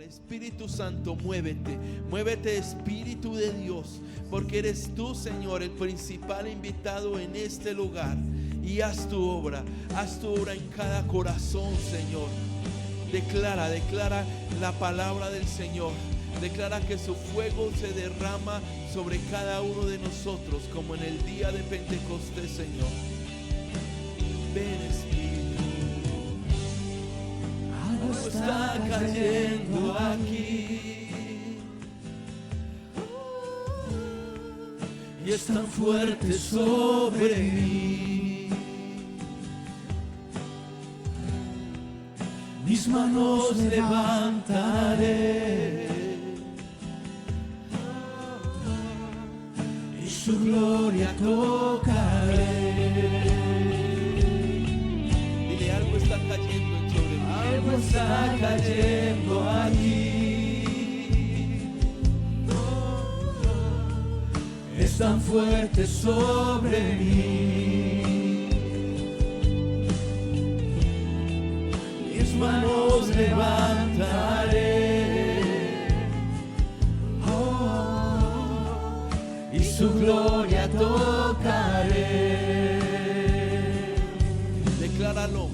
Espíritu Santo, muévete, muévete, Espíritu de Dios, porque eres tú, Señor, el principal invitado en este lugar. Y haz tu obra en cada corazón, Señor. Declara la palabra del Señor. Declara que su fuego se derrama sobre cada uno de nosotros, como en el día de Pentecostés, Señor. Ven, Espíritu. Algo está cayendo aquí, y es tan fuerte sobre mí. Mis manos levantaré y su gloria tocaré. Dile, algo está cayendo sobre mí. Algo está cayendo aquí. Es tan fuerte sobre mí. Mis manos levantaré, y su gloria tocaré. Decláralo.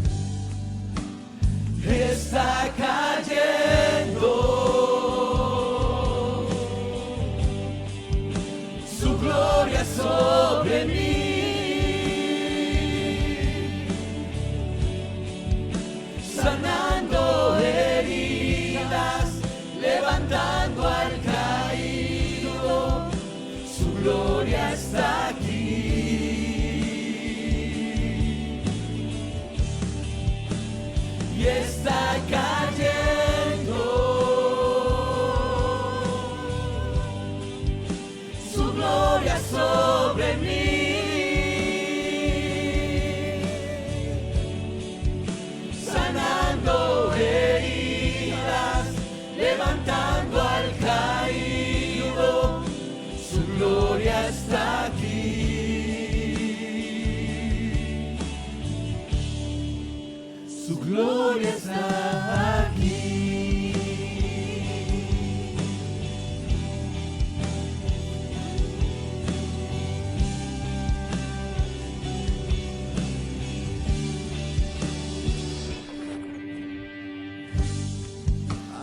Está cayendo su gloria sobre mí. Sanando heridas, levantando al caído, su gloria está aquí. Y está cayendo su gloria sobre mí. Levantando al caído, su gloria está aquí. Su gloria está aquí.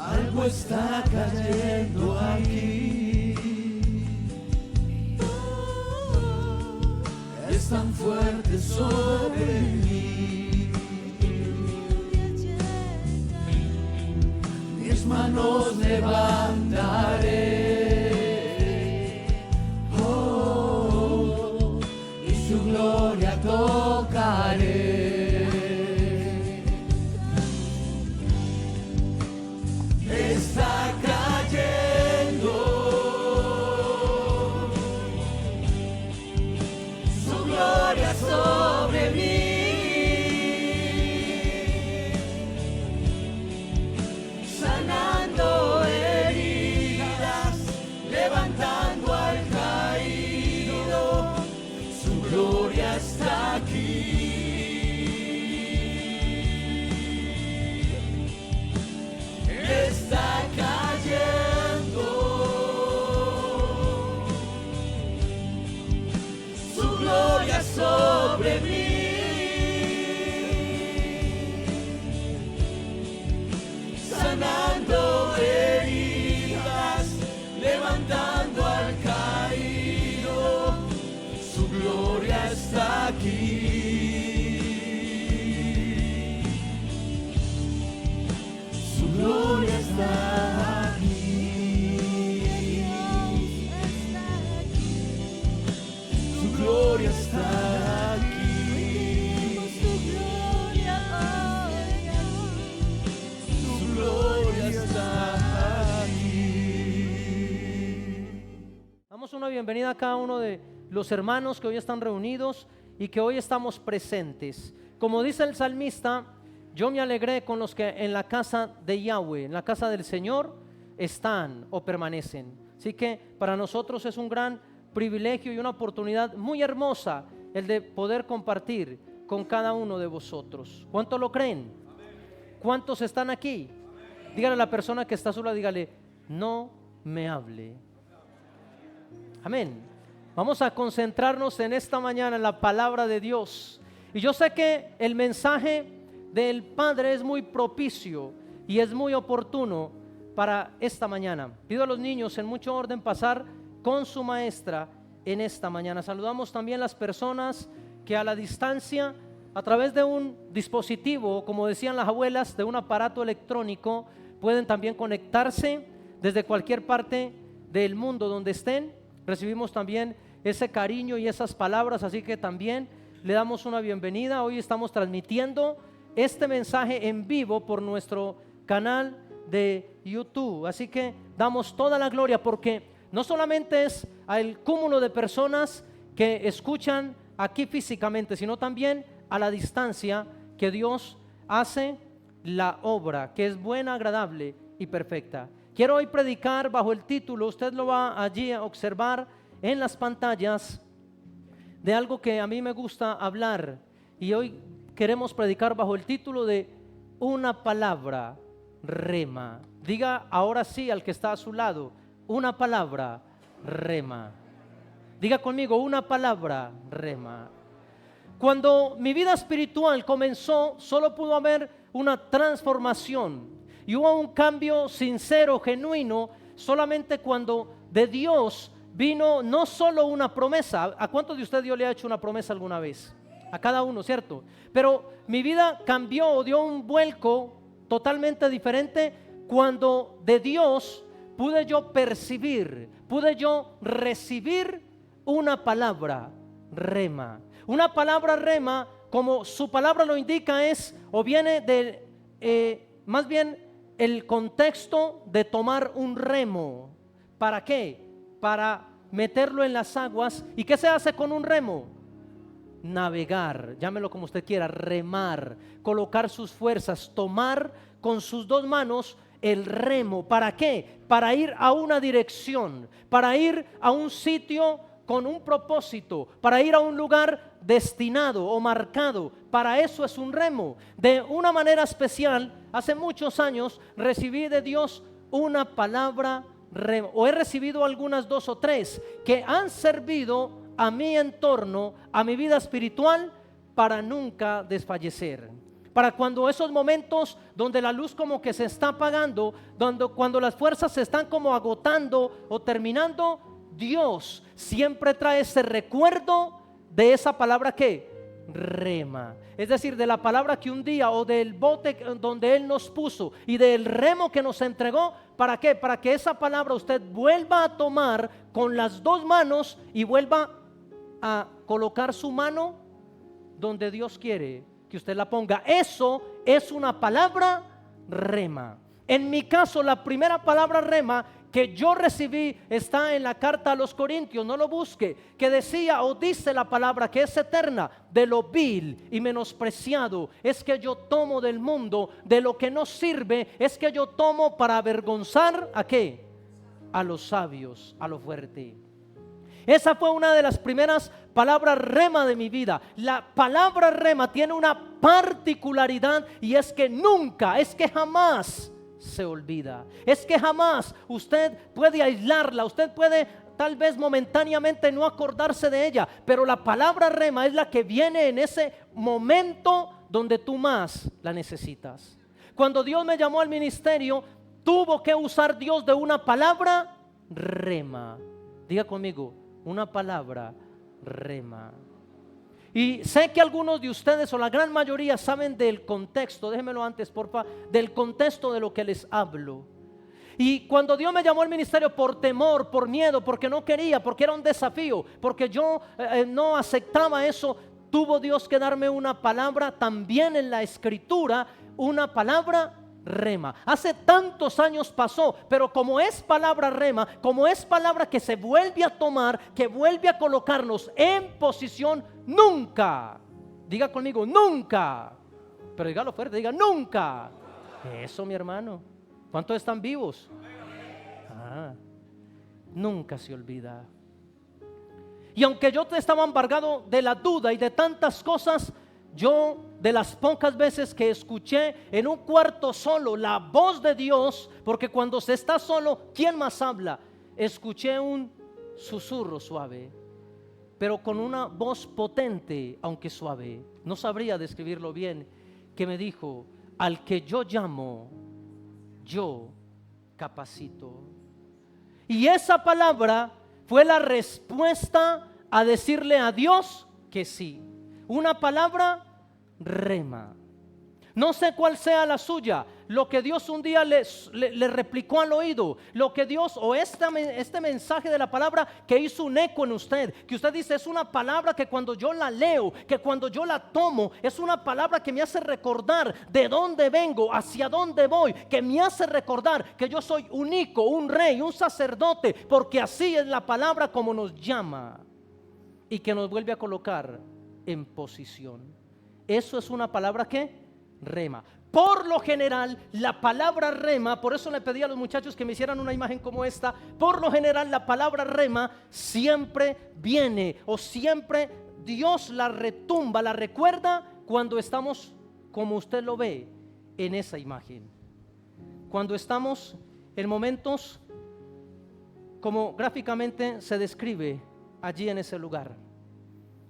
Algo está cayendo aquí. Es tan fuerte sobre mí. Mis manos levantaré, y su gloria tocaré. Está cayendo su gloria sobre mí. Sanando heridas, levantando al caído, su gloria está aquí. Está cayendo su gloria sobre mí. Sanando heridas, levantando al caído, su gloria está aquí. Su gloria está aquí. Su gloria está aquí. Su gloria está aquí. Damos una bienvenida a cada uno de los hermanos que hoy están reunidos y que hoy estamos presentes. Como dice el salmista, yo me alegré con los que en la casa de Yahweh, en la casa del Señor, están o permanecen. Así que para nosotros es un gran privilegio y una oportunidad muy hermosa el de poder compartir con cada uno de vosotros. ¿Cuántos lo creen? ¿Cuántos están aquí? Dígale a la persona que está sola, dígale, no me hable. Amén. Vamos a concentrarnos en esta mañana en la palabra de Dios. Y yo sé que el mensaje del Padre es muy propicio y es muy oportuno para esta mañana. Pido a los niños en mucho orden pasar con su maestra en esta mañana. Saludamos también las personas que a la distancia, a través de un dispositivo, como decían las abuelas, de un aparato electrónico, pueden también conectarse desde cualquier parte del mundo donde estén. Recibimos también ese cariño y esas palabras, así que también le damos una bienvenida. Hoy estamos transmitiendo este mensaje en vivo por nuestro canal de YouTube, así que damos toda la gloria, porque no solamente es al cúmulo de personas que escuchan aquí físicamente, sino también a la distancia que Dios hace la obra, que es buena, agradable y perfecta. Quiero hoy predicar bajo el título, usted lo va allí a observar en las pantallas, de algo que a mí me gusta hablar, y hoy queremos predicar bajo el título de una palabra rema. Diga ahora sí al que está a su lado, una palabra rema. Diga conmigo, una palabra rema. Cuando mi vida espiritual comenzó, solo pudo haber una transformación y hubo un cambio sincero, genuino, solamente cuando de Dios vino no solo una promesa. ¿A cuántos de ustedes Dios le ha hecho una promesa alguna vez? A cada uno, ¿cierto? Pero mi vida cambió, dio un vuelco totalmente diferente cuando de Dios pude yo percibir, pude yo recibir una palabra rema. Una palabra rema, como su palabra lo indica, es o viene de más bien el contexto de tomar un remo. ¿Para qué? Para meterlo en las aguas. ¿Y qué se hace con un remo? Navegar, llámelo como usted quiera, remar, colocar sus fuerzas, tomar con sus dos manos el remo. ¿Para qué? Para ir a una dirección, para ir a un sitio con un propósito, para ir a un lugar destinado o marcado. Para eso es un remo. De una manera especial, hace muchos años recibí de Dios una palabra remo, o he recibido algunas 2 o 3 que han servido a mi entorno, a mi vida espiritual, para nunca desfallecer. Para cuando esos momentos donde la luz como que se está apagando, cuando las fuerzas se están como agotando o terminando, Dios siempre trae ese recuerdo de esa palabra que rema. Es decir, de la palabra que un día, o del bote donde Él nos puso y del remo que nos entregó. ¿Para qué? Para que esa palabra usted vuelva a tomar con las dos manos y vuelva a colocar su mano donde Dios quiere que usted la ponga. Eso es una palabra rema. En mi caso, la primera palabra rema que yo recibí está en la carta a los Corintios, no lo busque, que decía o dice la palabra que es eterna: de lo vil y menospreciado es que yo tomo del mundo, de lo que no sirve es que yo tomo para avergonzar ¿a qué? A los sabios, a lo fuerte. Esa fue una de las primeras palabras rema de mi vida. La palabra rema tiene una particularidad, y es que nunca, es que jamás se olvida. Es que jamás usted puede aislarla, usted puede tal vez momentáneamente no acordarse de ella, pero la palabra rema es la que viene en ese momento donde tú más la necesitas. Cuando Dios me llamó al ministerio, tuvo que usar Dios de una palabra rema. Diga conmigo, una palabra rema. Y sé que algunos de ustedes, o la gran mayoría, saben del contexto. Déjenmelo antes, porfa, del contexto de lo que les hablo. Y cuando Dios me llamó al ministerio, por temor, por miedo, porque no quería, porque era un desafío, porque yo no aceptaba eso, tuvo Dios que darme una palabra también en la escritura, una palabra rema. Hace tantos años pasó, pero como es palabra rema, como es palabra que se vuelve a tomar, que vuelve a colocarnos en posición, nunca, diga conmigo, nunca, pero dígalo fuerte, diga nunca. Eso, mi hermano. ¿Cuántos están vivos? Nunca se olvida. Y aunque yo te estaba embargado de la duda y de tantas cosas, yo de las pocas veces que escuché en un cuarto solo la voz de Dios, porque cuando se está solo, ¿quién más habla? Escuché un susurro suave, pero con una voz potente, aunque suave. No sabría describirlo bien, que me dijo: al que yo llamo, yo capacito. Y esa palabra fue la respuesta a decirle a Dios que sí. Una palabra rema. No sé cuál sea la suya, lo que Dios un día le replicó al oído, lo que Dios, o este mensaje de la palabra que hizo un eco en usted, que usted dice: es una palabra que cuando yo la leo, que cuando yo la tomo, es una palabra que me hace recordar de dónde vengo, hacia dónde voy, que me hace recordar que yo soy único, un rey, un sacerdote, porque así es la palabra como nos llama y que nos vuelve a colocar en posición. Eso es una palabra que rema. Por lo general, la palabra rema, por eso le pedí a los muchachos que me hicieran una imagen como esta. Por lo general, la palabra rema siempre viene, o siempre Dios la retumba, la recuerda cuando estamos, como usted lo ve en esa imagen, cuando estamos en momentos como gráficamente se describe allí en ese lugar.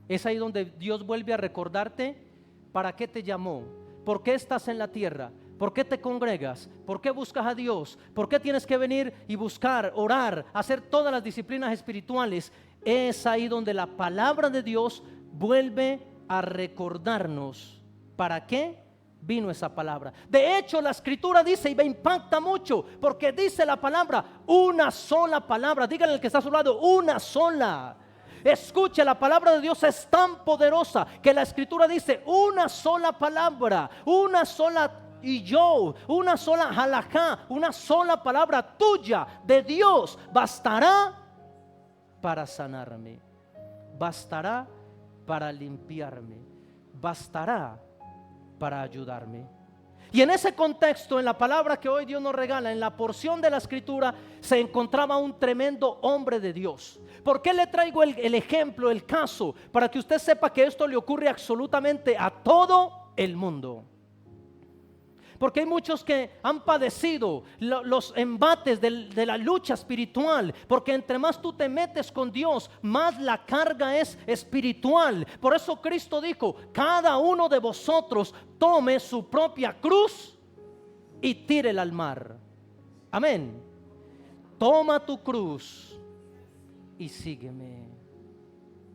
Es ahí donde Dios vuelve a recordarte para qué te llamó, por qué estás en la tierra, por qué te congregas, por qué buscas a Dios, por qué tienes que venir y buscar, orar, hacer todas las disciplinas espirituales. Es ahí donde la palabra de Dios vuelve a recordarnos para qué vino esa palabra. De hecho, la escritura dice, y me impacta mucho, porque dice la palabra, una sola palabra. Díganle al que está a su lado: una sola. Escuche, la palabra de Dios es tan poderosa que la escritura dice: una sola palabra, una sola y yo, una sola halajá, una sola palabra tuya de Dios bastará para sanarme, bastará para limpiarme, bastará para ayudarme. Y en ese contexto, en la palabra que hoy Dios nos regala, en la porción de la escritura, se encontraba un tremendo hombre de Dios. ¿Por qué le traigo el ejemplo, el caso? Para que usted sepa que esto le ocurre absolutamente a todo el mundo. Porque hay muchos que han padecido los embates de la lucha espiritual. Porque entre más tú te metes con Dios, más la carga es espiritual. Por eso Cristo dijo: cada uno de vosotros tome su propia cruz y tírela al mar. Amén. Toma tu cruz y sígueme.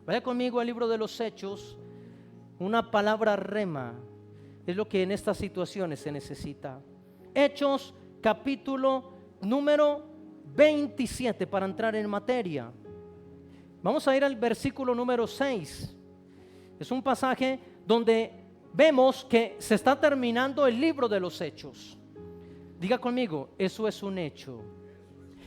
Vaya conmigo al libro de los Hechos. Una palabra rema es lo que en estas situaciones se necesita. Hechos capítulo número 27, para entrar en materia. Vamos a ir al versículo número 6. Es un pasaje donde vemos que se está terminando el libro de los Hechos. Diga conmigo: eso es un hecho.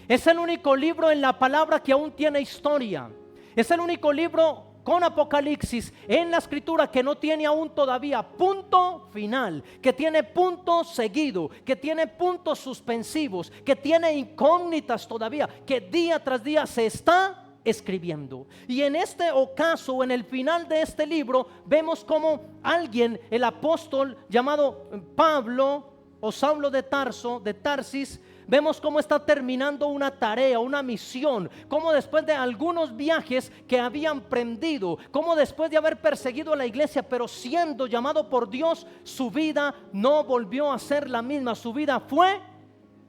Es el único libro en la palabra que aún tiene historia. Es el único libro con Apocalipsis en la escritura que no tiene aún todavía punto final, que tiene punto seguido, que tiene puntos suspensivos, que tiene incógnitas todavía, que día tras día se está escribiendo. Y en este ocaso, en el final de este libro, vemos como alguien, el apóstol llamado Pablo o Saulo de Tarsis, vemos cómo está terminando una tarea, una misión, cómo después de algunos viajes que habían prendido, cómo después de haber perseguido a la iglesia, pero siendo llamado por Dios, su vida no volvió a ser la misma, su vida fue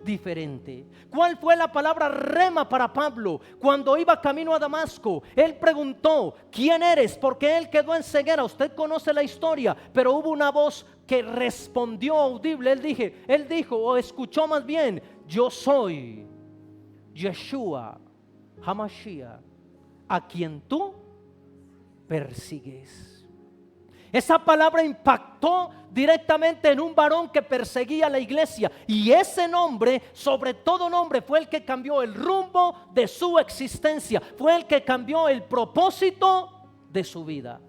diferente. ¿Cuál fue la palabra rema para Pablo? Cuando iba camino a Damasco, él preguntó: ¿quién eres? Porque él quedó en ceguera. Usted conoce la historia, pero hubo una voz que respondió audible. Él dijo, o escuchó más bien: yo soy Yeshua HaMashiach, a quien tú persigues. Esa palabra impactó directamente en un varón que perseguía a la iglesia, y ese nombre, sobre todo nombre, fue el que cambió el rumbo de su existencia, fue el que cambió el propósito de su vida.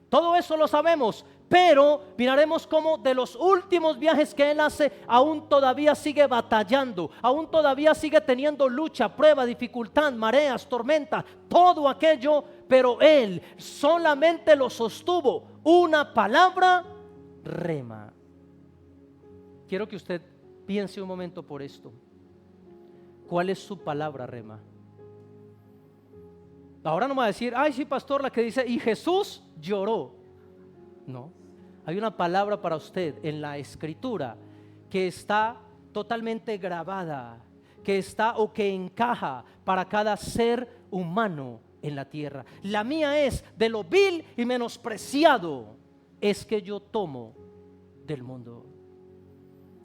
Todo eso lo sabemos, Pero miraremos cómo de los últimos viajes que él hace, aún todavía sigue batallando, aún todavía sigue teniendo lucha, prueba, dificultad, mareas, tormenta, todo aquello, pero él solamente lo sostuvo una palabra, rema. Quiero que usted piense un momento por esto. ¿Cuál es su palabra, rema? Ahora no me va a decir, ay sí, pastor, la que dice, y Jesús lloró. No, hay una palabra para usted en la escritura que está totalmente grabada, que está o que encaja para cada ser humano en la tierra. La mía es: de lo vil y menospreciado es que yo tomo del mundo.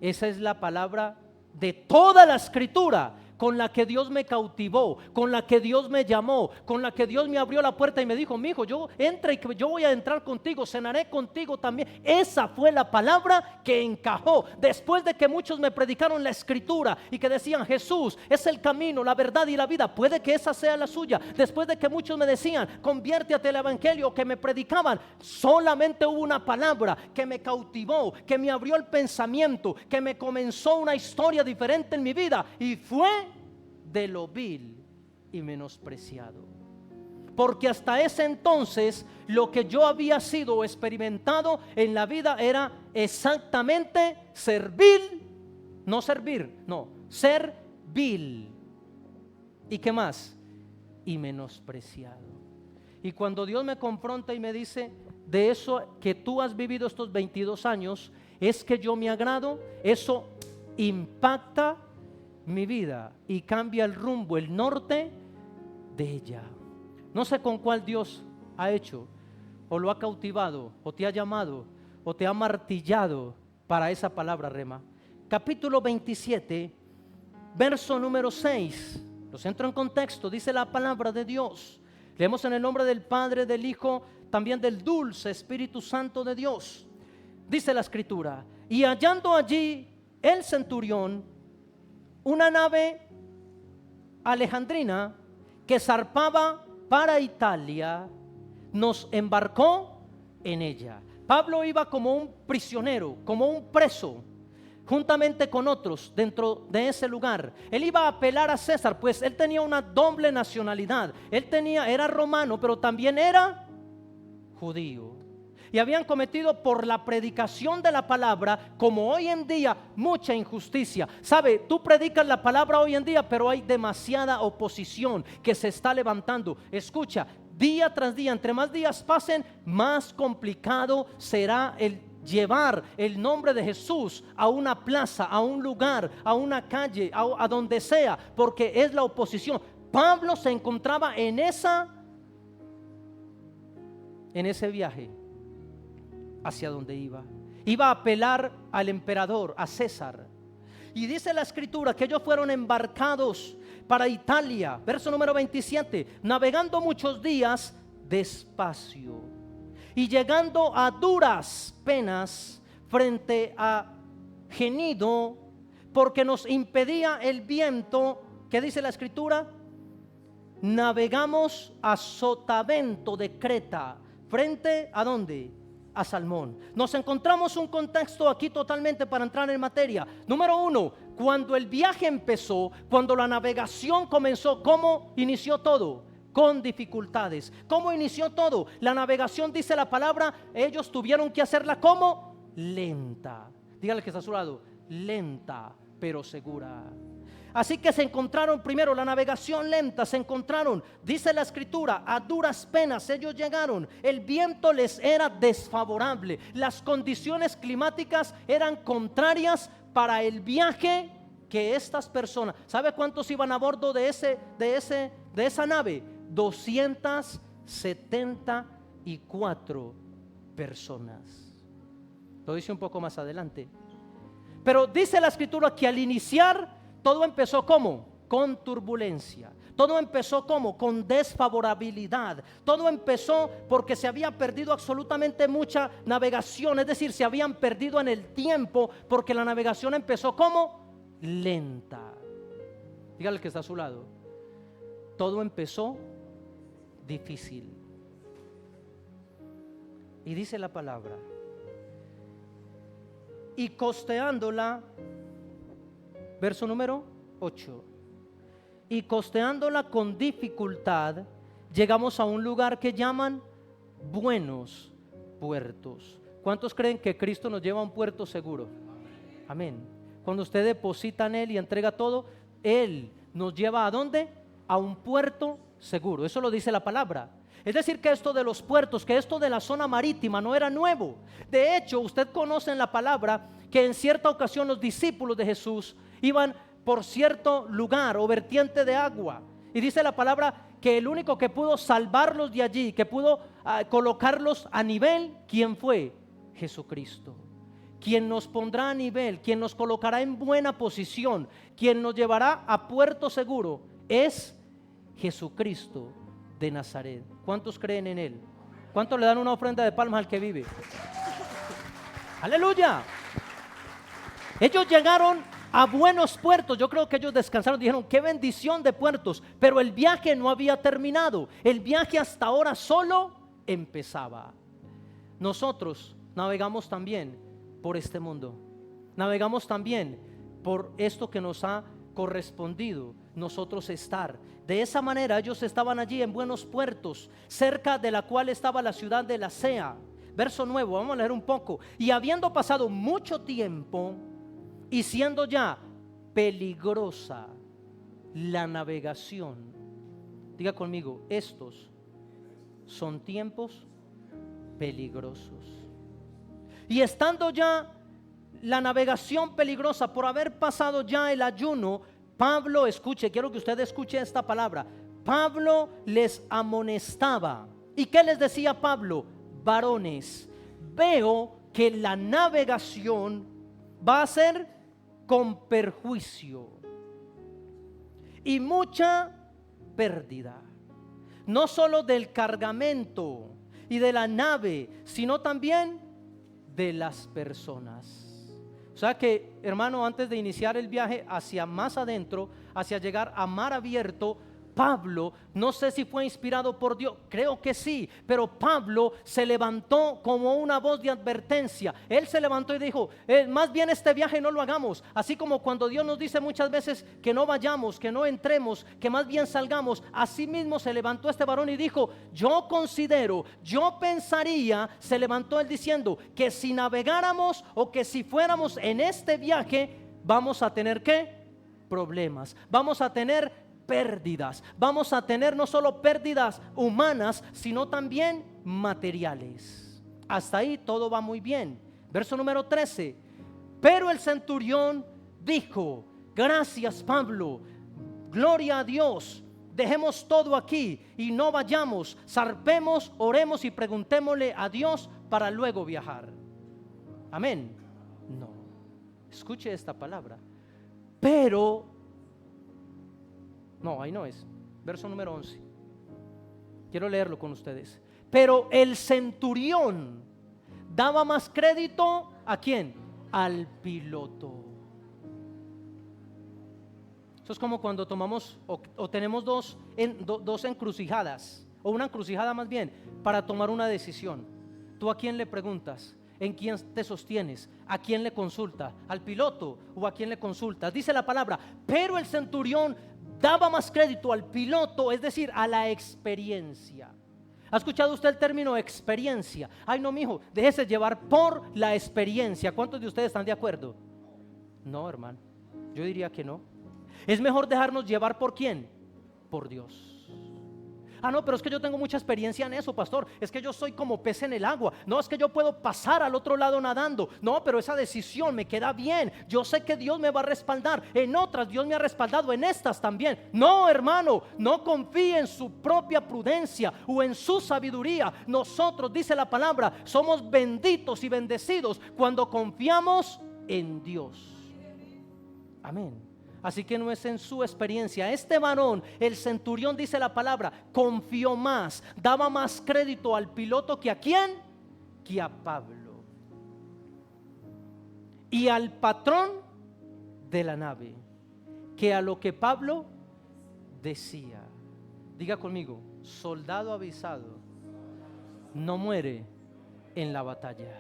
Esa es la palabra de toda la escritura con la que Dios me cautivó, con la que Dios me llamó, con la que Dios me abrió la puerta y me dijo, mi hijo, yo entra y que yo voy a entrar contigo, cenaré contigo también. Esa fue la palabra que encajó. Después de que muchos me predicaron la escritura y que decían, Jesús es el camino, la verdad y la vida, puede que esa sea la suya. Después de que muchos me decían, conviértete al evangelio, que me predicaban, solamente hubo una palabra que me cautivó, que me abrió el pensamiento, que me comenzó una historia diferente en mi vida, y fue de lo vil y menospreciado. Porque hasta ese entonces lo que yo había sido o experimentado en la vida era exactamente ser vil, no servir, no, ser vil. ¿Y qué más? Y menospreciado. Y cuando Dios me confronta y me dice, de eso que tú has vivido estos 22 años, es que yo me agrado, eso impacta mi vida y cambia el rumbo, el norte de ella. No sé con cuál Dios ha hecho o lo ha cautivado o te ha llamado o te ha martillado para esa palabra, rema. Capítulo 27, verso número 6. Los entro en contexto. Dice la palabra de Dios. Leemos en el nombre del Padre, del Hijo, también del dulce Espíritu Santo de Dios. Dice la escritura: y hallando allí el centurión una nave alejandrina que zarpaba para Italia, nos embarcó en ella. Pablo iba como un prisionero, como un preso, juntamente con otros dentro de ese lugar. Él iba a apelar a César, pues él tenía una doble nacionalidad. Era romano, pero también era judío. Y habían cometido por la predicación de la palabra, como hoy en día, mucha injusticia. Sabe, tú predicas la palabra hoy en día, pero hay demasiada oposición que se está levantando. Escucha, día tras día, entre más días pasen, más complicado será el llevar el nombre de Jesús a una plaza, a un lugar, a una calle, a donde sea, porque es la oposición. Pablo se encontraba en ese viaje. Hacia donde iba a apelar al emperador, a César. Y dice la escritura que ellos fueron embarcados para Italia, verso número 27, navegando muchos días despacio y llegando a duras penas frente a Genido, porque nos impedía el viento. ¿Qué dice la escritura? Navegamos a Sotavento de Creta, frente a ¿dónde? A Salmón. Nos encontramos un contexto aquí totalmente para entrar en materia. Número 1, cuando el viaje empezó, cuando la navegación comenzó, ¿cómo inició todo? Con dificultades. ¿Cómo inició todo? La navegación, dice la palabra, ellos tuvieron que hacerla como lenta. Dígale que está a su lado, lenta pero segura. Así que se encontraron primero la navegación lenta, se encontraron, dice la escritura, a duras penas ellos llegaron. El viento les era desfavorable, las condiciones climáticas eran contrarias para el viaje que estas personas. ¿Sabe cuántos iban a bordo de esa nave? 274 personas. Lo dice un poco más adelante. Pero dice la escritura que al iniciar todo empezó ¿cómo? Con turbulencia. Todo empezó ¿cómo? Con desfavorabilidad. Todo empezó porque se había perdido absolutamente mucha navegación. Es decir, se habían perdido en el tiempo porque la navegación empezó ¿cómo? Lenta. Dígale que está a su lado. Todo empezó difícil. Y dice la palabra y costeándola, verso número 8, y costeándola con dificultad, llegamos a un lugar que llaman Buenos Puertos. ¿Cuántos creen que Cristo nos lleva a un puerto seguro? Amén. Cuando usted deposita en Él y entrega todo, Él nos lleva ¿a dónde? A un puerto seguro. Eso lo dice la palabra. Es decir, que esto de los puertos, que esto de la zona marítima no era nuevo. De hecho, usted conoce en la palabra que en cierta ocasión los discípulos de Jesús iban por cierto lugar o vertiente de agua. Y dice la palabra que el único que pudo salvarlos de allí, que pudo colocarlos a nivel, ¿quién fue? Jesucristo. Quien nos pondrá a nivel, quien nos colocará en buena posición, quien nos llevará a puerto seguro, es Jesucristo de Nazaret. ¿Cuántos creen en Él? ¿Cuántos le dan una ofrenda de palmas al que vive? ¡Aleluya! Ellos llegaron a buenos puertos. Yo creo que ellos descansaron, dijeron, qué bendición de puertos. Pero el viaje no había terminado. El viaje hasta ahora solo empezaba. Nosotros navegamos también por este mundo. Navegamos también por esto que nos ha correspondido nosotros estar. De esa manera ellos estaban allí en buenos puertos, cerca de la cual estaba la ciudad de Lasea. Verso 9, vamos a leer un poco. Y habiendo pasado mucho tiempo y siendo ya peligrosa la navegación, diga conmigo, estos son tiempos peligrosos. Y estando ya la navegación peligrosa, por haber pasado ya el ayuno, Pablo, escuche, quiero que usted escuche esta palabra. Pablo les amonestaba. ¿Y qué les decía Pablo? Varones, veo que la navegación va a ser con perjuicio y mucha pérdida, no solo del cargamento y de la nave, sino también de las personas. O sea que, hermano, antes de iniciar el viaje hacia más adentro, hacia llegar a mar abierto, Pablo, no sé si fue inspirado por Dios, creo que sí, pero Pablo se levantó como una voz de advertencia. Él se levantó y dijo, más bien este viaje no lo hagamos. Así como cuando Dios nos dice muchas veces que no vayamos, que no entremos, que más bien salgamos, así mismo se levantó este varón y dijo, yo considero, yo pensaría, se levantó él diciendo que si navegáramos o que si fuéramos en este viaje, vamos a tener ¿qué? Problemas, vamos a tener pérdidas, vamos a tener no solo pérdidas humanas, sino también materiales. Hasta ahí todo va muy bien. Verso número 13. Pero el centurión dijo, gracias Pablo, gloria a Dios, dejemos todo aquí y no vayamos, zarpemos, oremos y preguntémosle a Dios para luego viajar. Amén. No, escuche esta palabra. Pero no, ahí no es. Verso número 11. Quiero leerlo con ustedes. Pero el centurión daba más crédito ¿a quién? Al piloto. Eso es como cuando tomamos o tenemos dos encrucijadas, o una encrucijada más bien, para tomar una decisión. ¿Tú a quién le preguntas? ¿En quién te sostienes? ¿A quién le consultas? ¿Al piloto o a quién le consultas? Dice la palabra, pero el centurión daba más crédito al piloto, es decir, a la experiencia. ¿Ha escuchado usted el término experiencia? Ay, no, mijo, déjese llevar por la experiencia. ¿Cuántos de ustedes están de acuerdo? No, hermano, yo diría que no. Es mejor dejarnos llevar por ¿quién? Por Dios. Ah, no, pero es que yo tengo mucha experiencia en eso, pastor. Es que yo soy como pez en el agua. No, es que yo puedo pasar al otro lado nadando. No, pero esa decisión me queda bien. Yo sé que Dios me va a respaldar. En otras Dios me ha respaldado, en estas también. No, hermano, no confíe en su propia prudencia o en su sabiduría. Nosotros, dice la palabra, somos benditos y bendecidos cuando confiamos en Dios. Amén. Así que no es en su experiencia. Este varón, el centurión, dice la palabra, confió más, daba más crédito al piloto que ¿a quién? Que a Pablo. Y al patrón de la nave, que a lo que Pablo decía. Diga conmigo, soldado avisado no muere en la batalla.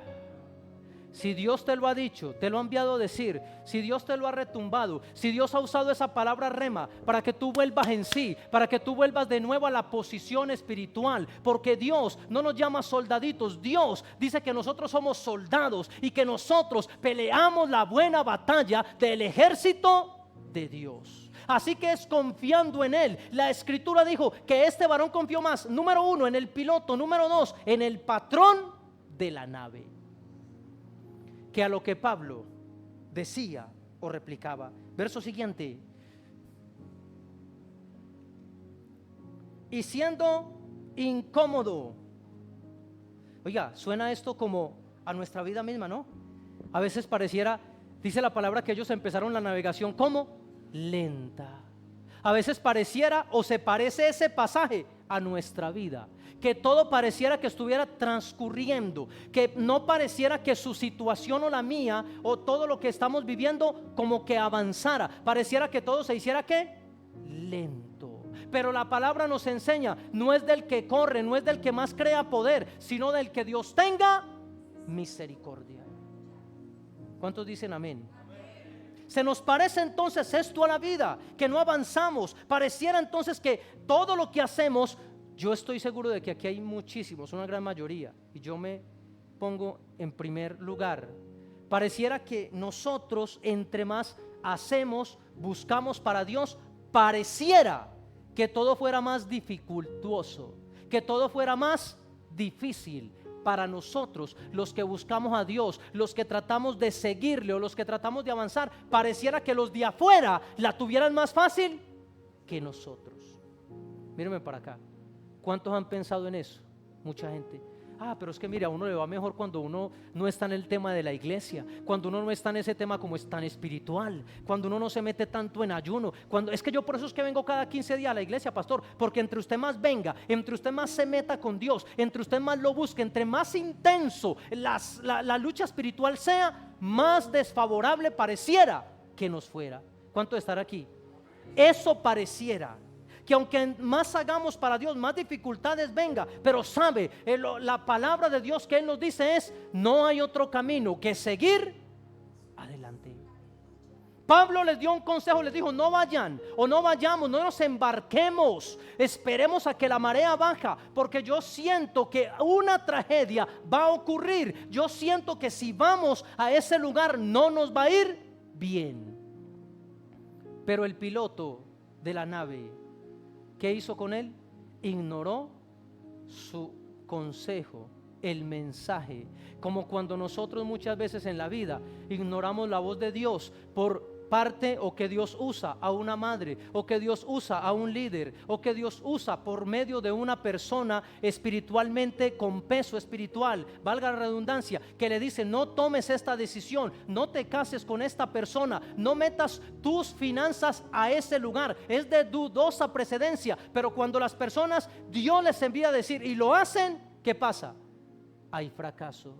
Si Dios te lo ha dicho, te lo ha enviado a decir, si Dios te lo ha retumbado, si Dios ha usado esa palabra rema para que tú vuelvas en sí, para que tú vuelvas de nuevo a la posición espiritual, porque Dios no nos llama soldaditos, Dios dice que nosotros somos soldados y que nosotros peleamos la buena batalla del ejército de Dios. Así que es confiando en Él. La Escritura dijo que este varón confió más, número 1, en el piloto, número 2, en el patrón de la nave, que a lo que Pablo decía o replicaba. Verso siguiente. Y siendo incómodo. Oiga, suena esto como a nuestra vida misma, ¿no? A veces pareciera, dice la palabra, que ellos empezaron la navegación como lenta. A veces pareciera o se parece ese pasaje a nuestra vida, que todo pareciera que estuviera transcurriendo, que no pareciera que su situación o la mía o todo lo que estamos viviendo como que avanzara, pareciera que todo se hiciera ¿qué? Lento. Pero la palabra nos enseña, no es del que corre, no es del que más crea poder, sino del que Dios tenga misericordia. ¿Cuántos dicen amén? Se nos parece entonces esto a la vida, que no avanzamos. Pareciera entonces que todo lo que hacemos, yo estoy seguro de que aquí hay muchísimos, una gran mayoría, y yo me pongo en primer lugar. Pareciera que nosotros entre más hacemos, buscamos para Dios, pareciera que todo fuera más dificultuoso, que todo fuera más difícil. Para nosotros, los que buscamos a Dios, los que tratamos de seguirle o los que tratamos de avanzar, pareciera que los de afuera la tuvieran más fácil que nosotros. Mírenme para acá. ¿Cuántos han pensado en eso? Mucha gente. Pero es que mira, a uno le va mejor cuando uno no está en el tema de la iglesia, cuando uno no está en ese tema como es tan espiritual, cuando uno no se mete tanto en ayuno, es que yo por eso es que vengo cada 15 días a la iglesia, pastor, porque entre usted más venga, entre usted más se meta con Dios, entre usted más lo busque, entre más intenso la lucha espiritual sea, más desfavorable pareciera que nos fuera. ¿Cuánto de estar aquí? Eso pareciera. Que aunque más hagamos para Dios, más dificultades venga, pero sabe, la palabra de Dios que Él nos dice es: no hay otro camino que seguir adelante. Pablo les dio un consejo, les dijo: no vayan o no vayamos, no nos embarquemos, esperemos a que la marea baja, porque yo siento que una tragedia va a ocurrir. Yo siento que si vamos a ese lugar no nos va a ir bien. Pero el piloto de la nave, ¿qué hizo con él? Ignoró su consejo, el mensaje. Como cuando nosotros muchas veces en la vida ignoramos la voz de Dios por parte, o que Dios usa a una madre, o que Dios usa a un líder, o que Dios usa por medio de una persona espiritualmente con peso espiritual, valga la redundancia, que le dice: no tomes esta decisión, no te cases con esta persona, no metas tus finanzas a ese lugar, es de dudosa precedencia. Pero cuando las personas Dios les envía a decir y lo hacen, ¿qué pasa? Hay fracaso.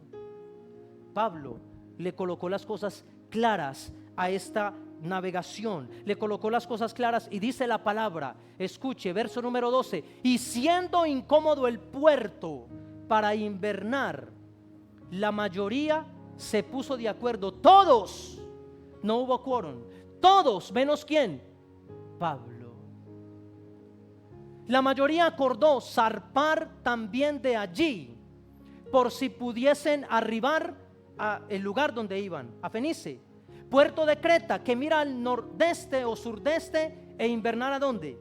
Pablo le colocó las cosas claras a esta navegación, le colocó las cosas claras y dice la palabra, escuche, verso número 12: y siendo incómodo el puerto para invernar, la mayoría se puso de acuerdo, todos, no hubo quórum, todos menos ¿quién? Pablo. La mayoría acordó zarpar también de allí, por si pudiesen arribar al lugar donde iban, a Fenice, puerto de Creta, que mira al nordeste o surdeste, e invernar ¿a dónde?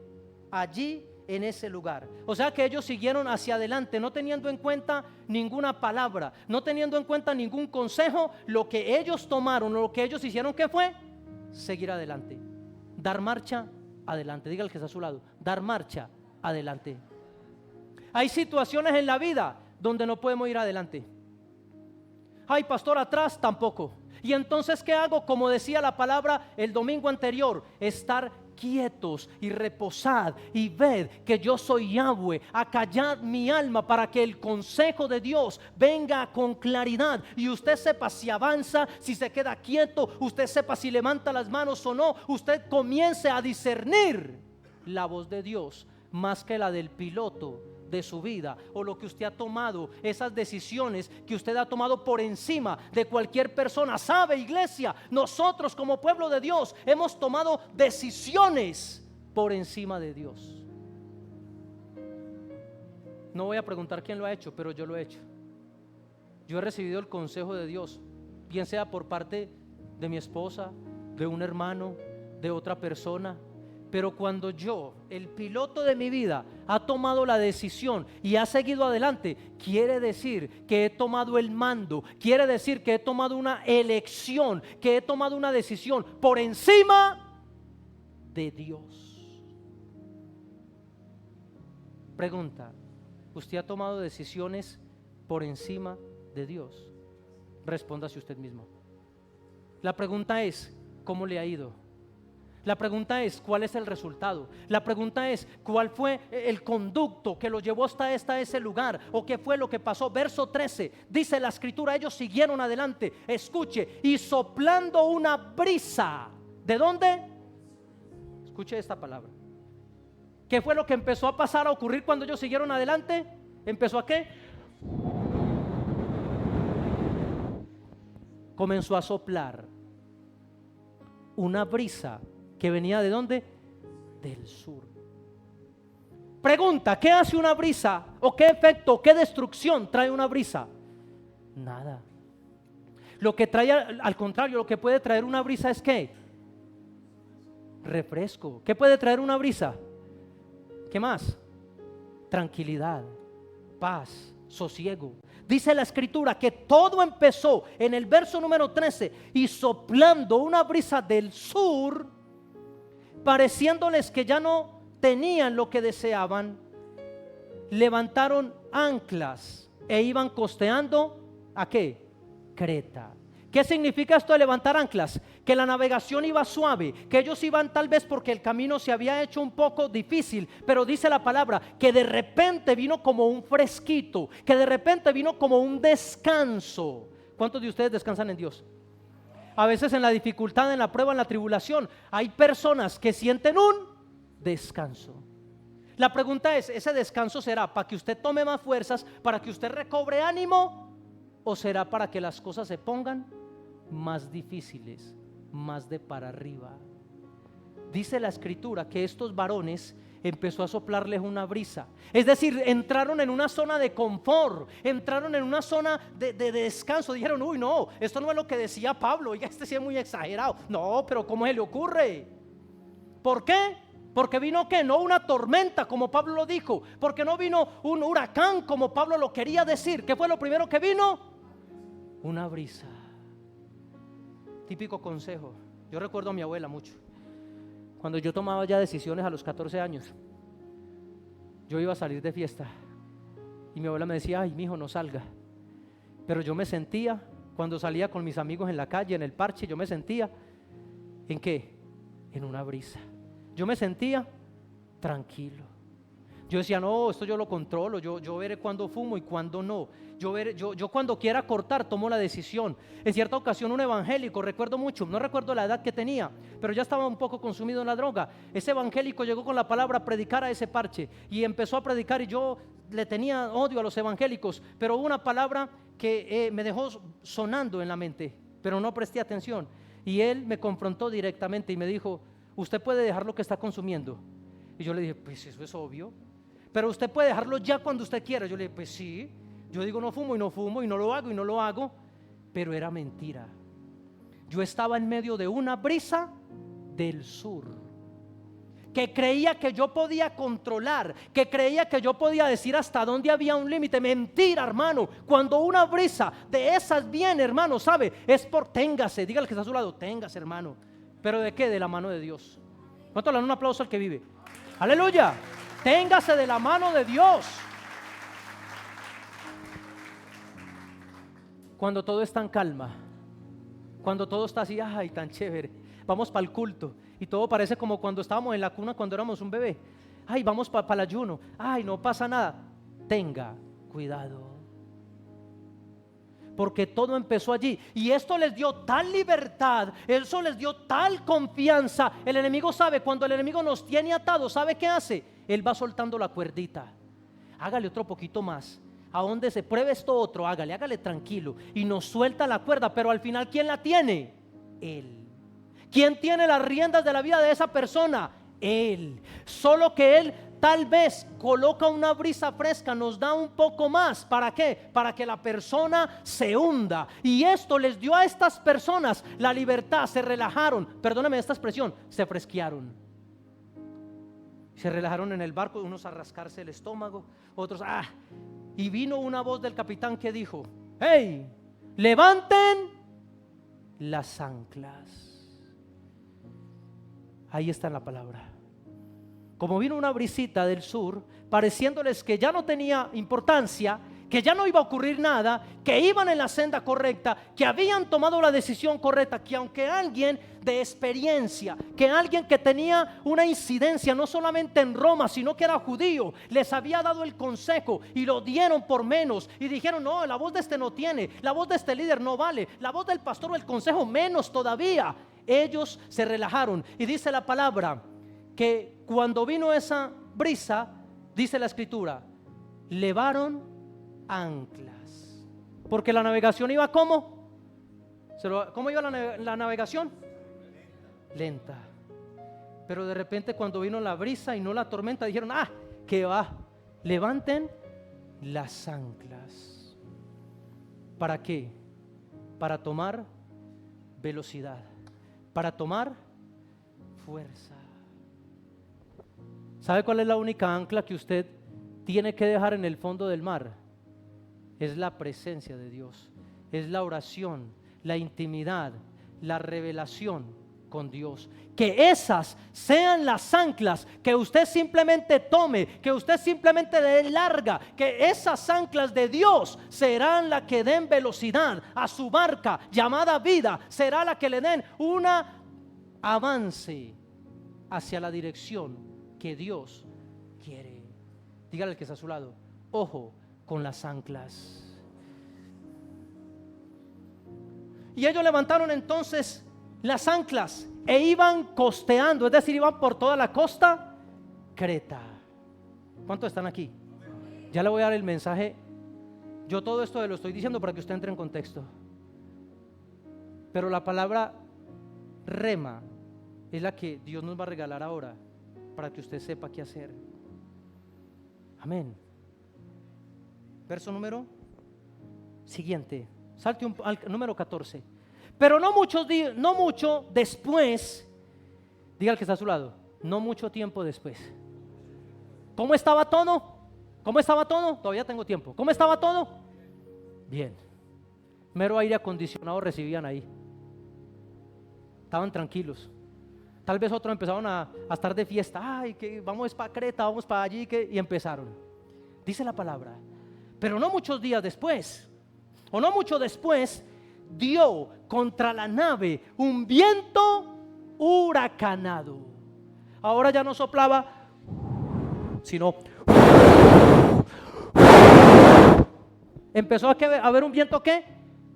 Allí, en ese lugar. O sea que ellos siguieron hacia adelante, no teniendo en cuenta ninguna palabra, no teniendo en cuenta ningún consejo. Lo que ellos tomaron, lo que ellos hicieron, ¿qué fue? Seguir adelante, dar marcha adelante. Diga al que está a su lado: dar marcha adelante. Hay situaciones en la vida donde no podemos ir adelante. Ay, pastor, atrás tampoco. Y entonces, ¿qué hago? Como decía la palabra el domingo anterior: estar quietos y reposad y ved que yo soy Yahweh. Acallad mi alma para que el consejo de Dios venga con claridad y usted sepa si avanza, si se queda quieto, usted sepa si levanta las manos o no. Usted comience a discernir la voz de Dios más que la del piloto de su vida o lo que usted ha tomado, esas decisiones que usted ha tomado por encima de cualquier persona. ¿Sabe, iglesia? Nosotros como pueblo de Dios hemos tomado decisiones por encima de Dios. No voy a preguntar quién lo ha hecho, pero yo lo he hecho. Yo he recibido el consejo de Dios, bien sea por parte de mi esposa, de un hermano, de otra persona. Pero cuando yo, el piloto de mi vida, ha tomado la decisión y ha seguido adelante, quiere decir que he tomado el mando, quiere decir que he tomado una elección, que he tomado una decisión por encima de Dios. Pregunta: ¿usted ha tomado decisiones por encima de Dios? Respóndase usted mismo. La pregunta es: ¿cómo le ha ido? La pregunta es: ¿cuál es el resultado? La pregunta es: ¿cuál fue el conducto que lo llevó hasta ese lugar? ¿O qué fue lo que pasó? Verso 13, dice la escritura: ellos siguieron adelante, escuche, y soplando una brisa. ¿De dónde? Escuche esta palabra. ¿Qué fue lo que empezó a pasar, a ocurrir cuando ellos siguieron adelante? ¿Empezó a qué? Comenzó a soplar una brisa que venía ¿de dónde? Del sur. Pregunta: ¿qué hace una brisa? ¿O qué efecto, qué destrucción trae una brisa? Nada. Lo que trae, al contrario, lo que puede traer una brisa es ¿qué? Refresco. ¿Qué puede traer una brisa? ¿Qué más? Tranquilidad, paz, sosiego. Dice la escritura que todo empezó en el verso número 13, y soplando una brisa del sur, pareciéndoles que ya no tenían lo que deseaban, levantaron anclas e iban costeando ¿a qué? Creta. ¿Qué significa esto de levantar anclas? Que la navegación iba suave, que ellos iban tal vez porque el camino se había hecho un poco difícil, pero dice la palabra que de repente vino como un fresquito, que de repente vino como un descanso. ¿Cuántos de ustedes descansan en Dios? A veces en la dificultad, en la prueba, en la tribulación, hay personas que sienten un descanso. La pregunta es: ¿ese descanso será para que usted tome más fuerzas, para que usted recobre ánimo, o será para que las cosas se pongan más difíciles, más de para arriba? Dice la escritura que estos varones empezó a soplarles una brisa, es decir, entraron en una zona de confort, entraron en una zona de descanso. Dijeron: uy, no, esto no es lo que decía Pablo, oiga, este sí es muy exagerado. No, pero ¿cómo se le ocurre? ¿Por qué? Porque vino ¿qué? No una tormenta como Pablo lo dijo, porque no vino un huracán como Pablo lo quería decir. ¿Qué fue lo primero que vino? Una brisa. Típico consejo. Yo recuerdo a mi abuela mucho. Cuando yo tomaba ya decisiones a los 14 años, yo iba a salir de fiesta y mi abuela me decía: ay, mijo, no salga. Pero yo me sentía, cuando salía con mis amigos en la calle, en el parche, yo me sentía ¿en qué? En una brisa. Yo me sentía tranquilo. Yo decía: no, esto yo lo controlo, yo veré cuándo fumo y cuándo no. Yo cuando quiera cortar tomo la decisión. En cierta ocasión un evangélico, recuerdo mucho, no recuerdo la edad que tenía, pero ya estaba un poco consumido en la droga. Ese evangélico llegó con la palabra a predicar a ese parche y empezó a predicar, y yo le tenía odio a los evangélicos, pero hubo una palabra que me dejó sonando en la mente, pero no presté atención, y él me confrontó directamente y me dijo: usted puede dejar lo que está consumiendo. Y yo le dije: pues eso es obvio. Pero usted puede dejarlo ya cuando usted quiera. Yo le dije: pues sí. Yo digo no fumo y no fumo, y no lo hago y no lo hago. Pero era mentira. Yo estaba en medio de una brisa del sur, que creía que yo podía controlar, que creía que yo podía decir hasta dónde había un límite. Mentira, hermano. Cuando una brisa de esas viene, hermano, ¿sabe? Es por téngase. Dígale que está a su lado: téngase, hermano. ¿Pero de qué? De la mano de Dios. ¿Cuánto le dan un aplauso al que vive? Aleluya. Téngase de la mano de Dios. Cuando todo está en calma, cuando todo está así, ay, tan chévere, vamos para el culto y todo parece como cuando estábamos en la cuna cuando éramos un bebé. Ay, vamos para el ayuno, ay, no pasa nada. Tenga cuidado, porque todo empezó allí, y esto les dio tal libertad, eso les dio tal confianza. El enemigo sabe, cuando el enemigo nos tiene atados, ¿sabe qué hace? Él va soltando la cuerdita. hágale otro poquito más. ¿A dónde se pruebe esto otro? Hágale tranquilo. Y nos suelta la cuerda, pero al final, ¿quién la tiene? Él. ¿Quién tiene las riendas de la vida de esa persona? Él. Solo que Él tal vez coloca una brisa fresca, nos da un poco más. ¿Para qué? Para que la persona se hunda. Y esto les dio a estas personas la libertad, se relajaron. Perdóname esta expresión, se fresquearon. Se relajaron en el barco, unos a rascarse el estómago, otros y vino una voz del capitán que dijo: hey, levanten las anclas. Ahí está la palabra. Como vino una brisita del sur, pareciéndoles que ya no tenía importancia, que ya no iba a ocurrir nada, que iban en la senda correcta, que habían tomado la decisión correcta, que aunque alguien de experiencia, que alguien que tenía una incidencia no solamente en Roma, sino que era judío, les había dado el consejo y lo dieron por menos y dijeron: no, la voz de este no tiene, la voz de este líder no vale, la voz del pastor o el consejo menos todavía. Ellos se relajaron y dice la palabra que cuando vino esa brisa, dice la escritura, levaron anclas, porque la navegación iba ¿cómo? ¿Cómo iba la navegación? Lenta. Pero de repente cuando vino la brisa y no la tormenta, dijeron: que va, levanten las anclas. ¿Para qué? Para tomar velocidad, para tomar fuerza. ¿Sabe cuál es la única ancla que usted tiene que dejar en el fondo del mar? Es la presencia de Dios, es la oración, la intimidad, la revelación con Dios. Que esas sean las anclas que usted simplemente tome, que usted simplemente dé larga, que esas anclas de Dios serán las que den velocidad a su barca llamada vida, será la que le den un avance hacia la dirección que Dios quiere. Dígale al que está a su lado: ojo con las anclas. Y ellos levantaron entonces las anclas e iban costeando, es decir, iban por toda la costa Creta. ¿Cuántos están aquí? Ya le voy a dar el mensaje. Yo todo esto lo estoy diciendo para que usted entre en contexto, pero la palabra rema es la que Dios nos va a regalar ahora para que usted sepa qué hacer. Amén. Verso número siguiente. Salte al número 14. Pero no mucho después, diga al que está a su lado, no mucho tiempo después. ¿Cómo estaba todo? ¿Cómo estaba todo? Todavía tengo tiempo. ¿Cómo estaba todo? Bien. Mero aire acondicionado recibían ahí. Estaban tranquilos. Tal vez otros empezaron a estar de fiesta. Ay, que vamos para Creta, vamos para allí, y empezaron. Dice la palabra. Pero no muchos días después, o no mucho después, dio contra la nave un viento huracanado. Ahora ya no soplaba, sino empezó a haber un viento ¿qué?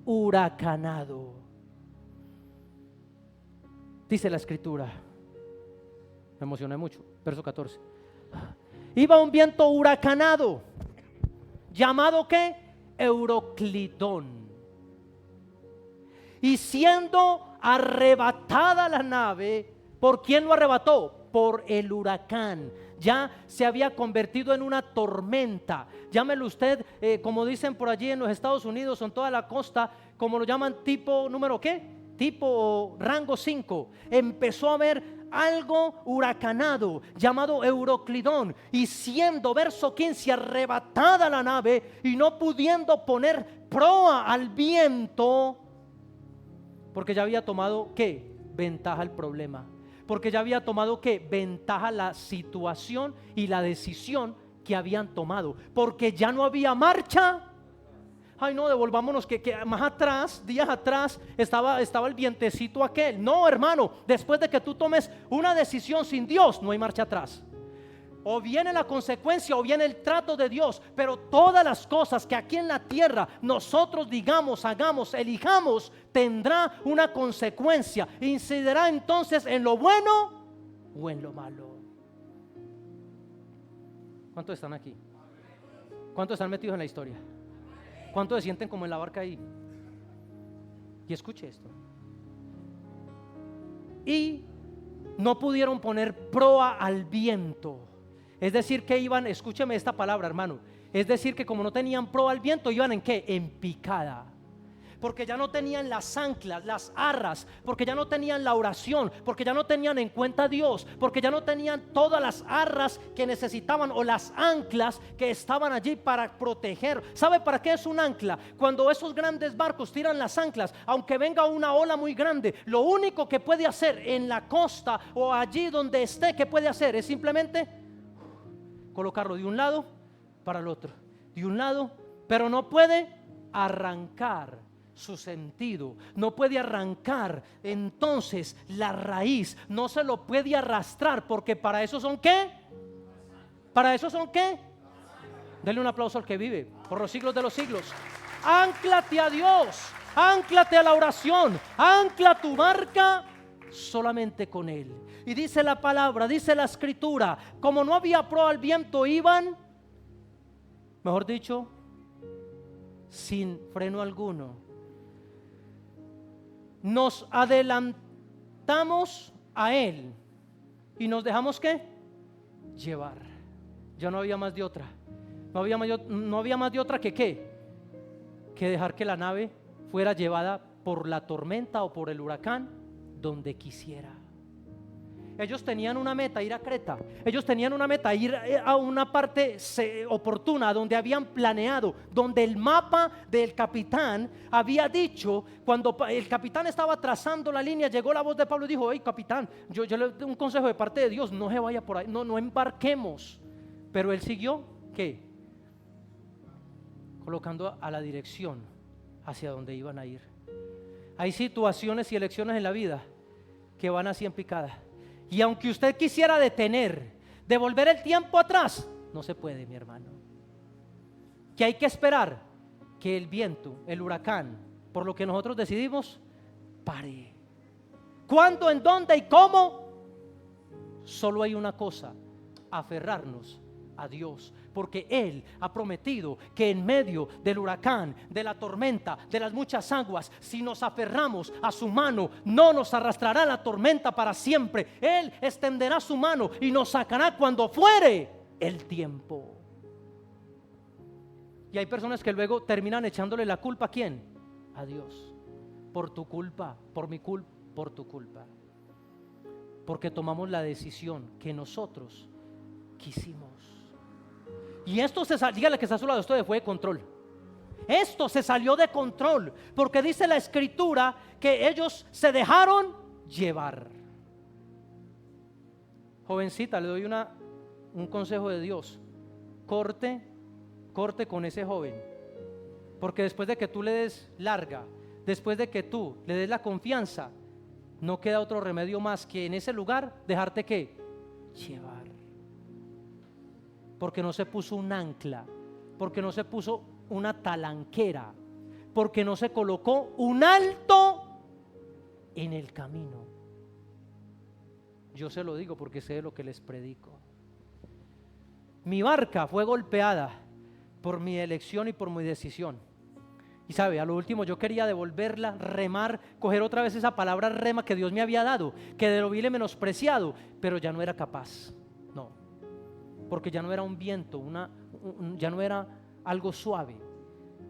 Huracanado. Dice la escritura, me emocioné mucho, verso 14. Iba un viento huracanado, llamado ¿qué? Euroclidón. Y siendo arrebatada la nave, ¿por quién lo arrebató? Por el huracán. Ya se había convertido en una tormenta. Llámelo usted, como dicen por allí en los Estados Unidos, en toda la costa, como lo llaman tipo número ¿qué? Tipo rango 5. Empezó a haber algo huracanado llamado Euroclidón, y siendo, verso 15, arrebatada la nave y no pudiendo poner proa al viento, porque ya había tomado ¿qué? Ventaja el problema, porque ya había tomado ¿qué? Ventaja la situación y la decisión que habían tomado, porque ya no había marcha. Ay, no, devolvámonos que más atrás, días atrás estaba el vientecito aquel. No, hermano, después de que tú tomes una decisión sin Dios, no hay marcha atrás. O viene la consecuencia o viene el trato de Dios, pero todas las cosas que aquí en la tierra nosotros digamos, hagamos, elijamos, tendrá una consecuencia. Incidirá entonces en lo bueno o en lo malo. ¿Cuántos están aquí? ¿Cuántos están metidos en la historia? ¿Cuántos se sienten como en la barca ahí? Y escuche esto. Y no pudieron poner proa al viento. Es decir que iban, escúcheme esta palabra, hermano. Es decir que como no tenían proa al viento, iban ¿en qué? En picada. Porque ya no tenían las anclas, las arras, porque ya no tenían la oración, porque ya no tenían en cuenta a Dios, porque ya no tenían todas las arras que necesitaban o las anclas que estaban allí para proteger. ¿Sabe para qué es un ancla? Cuando esos grandes barcos tiran las anclas, aunque venga una ola muy grande, lo único que puede hacer en la costa o allí donde esté, que puede hacer es simplemente colocarlo de un lado para el otro, de un lado, pero no puede arrancar su sentido, no puede arrancar entonces la raíz, no se lo puede arrastrar, porque para eso son ¿qué? Para eso son ¿qué? Denle un aplauso al que vive por los siglos de los siglos. Ánclate a Dios, ánclate a la oración, ancla tu barca solamente con Él. Y dice la palabra, dice la escritura, como no había proa al viento, iban, mejor dicho, sin freno alguno. Nos adelantamos a Él y nos dejamos ¿qué? Llevar. Ya no había más de otra. No había más de otra que ¿qué? Que dejar que la nave fuera llevada por la tormenta o por el huracán donde quisiera. Ellos tenían una meta, ir a Creta. Ellos tenían una meta, ir a una parte oportuna donde habían planeado, donde el mapa del capitán había dicho. Cuando el capitán estaba trazando la línea, llegó la voz de Pablo y dijo: hey capitán, yo le doy un consejo de parte de Dios, no se vaya por ahí, no embarquemos. Pero él siguió, ¿qué? Colocando a la dirección hacia donde iban a ir. Hay situaciones y elecciones en la vida que van así en picada. Y aunque usted quisiera devolver el tiempo atrás, no se puede, mi hermano. Que hay que esperar que el viento, el huracán, por lo que nosotros decidimos, pare. ¿Cuándo, en dónde y cómo? Solo hay una cosa: aferrarnos a Dios, porque Él ha prometido que en medio del huracán, de la tormenta, de las muchas aguas, si nos aferramos a su mano, no nos arrastrará la tormenta para siempre. Él extenderá su mano y nos sacará cuando fuere el tiempo. Y hay personas que luego terminan echándole la culpa ¿a quién? A Dios. Por tu culpa, por mi culpa, por tu culpa. Porque tomamos la decisión que nosotros quisimos. Y esto dígale que está a su lado, esto fue de control. Esto se salió de control, porque dice la escritura que ellos se dejaron llevar. Jovencita, le doy un consejo de Dios: corte con ese joven, porque después de que tú le des larga, después de que tú le des la confianza, no queda otro remedio más que en ese lugar dejarte ¿qué? Llevar. Porque no se puso un ancla, porque no se puso una talanquera, porque no se colocó un alto en el camino. Yo se lo digo porque sé lo que les predico. Mi barca fue golpeada por mi elección y por mi decisión. Y sabe, a lo último yo quería devolverla, remar, coger otra vez esa palabra rema que Dios me había dado, que de lo vil he menospreciado, pero ya no era capaz. No, porque ya no era un viento, ya no era algo suave.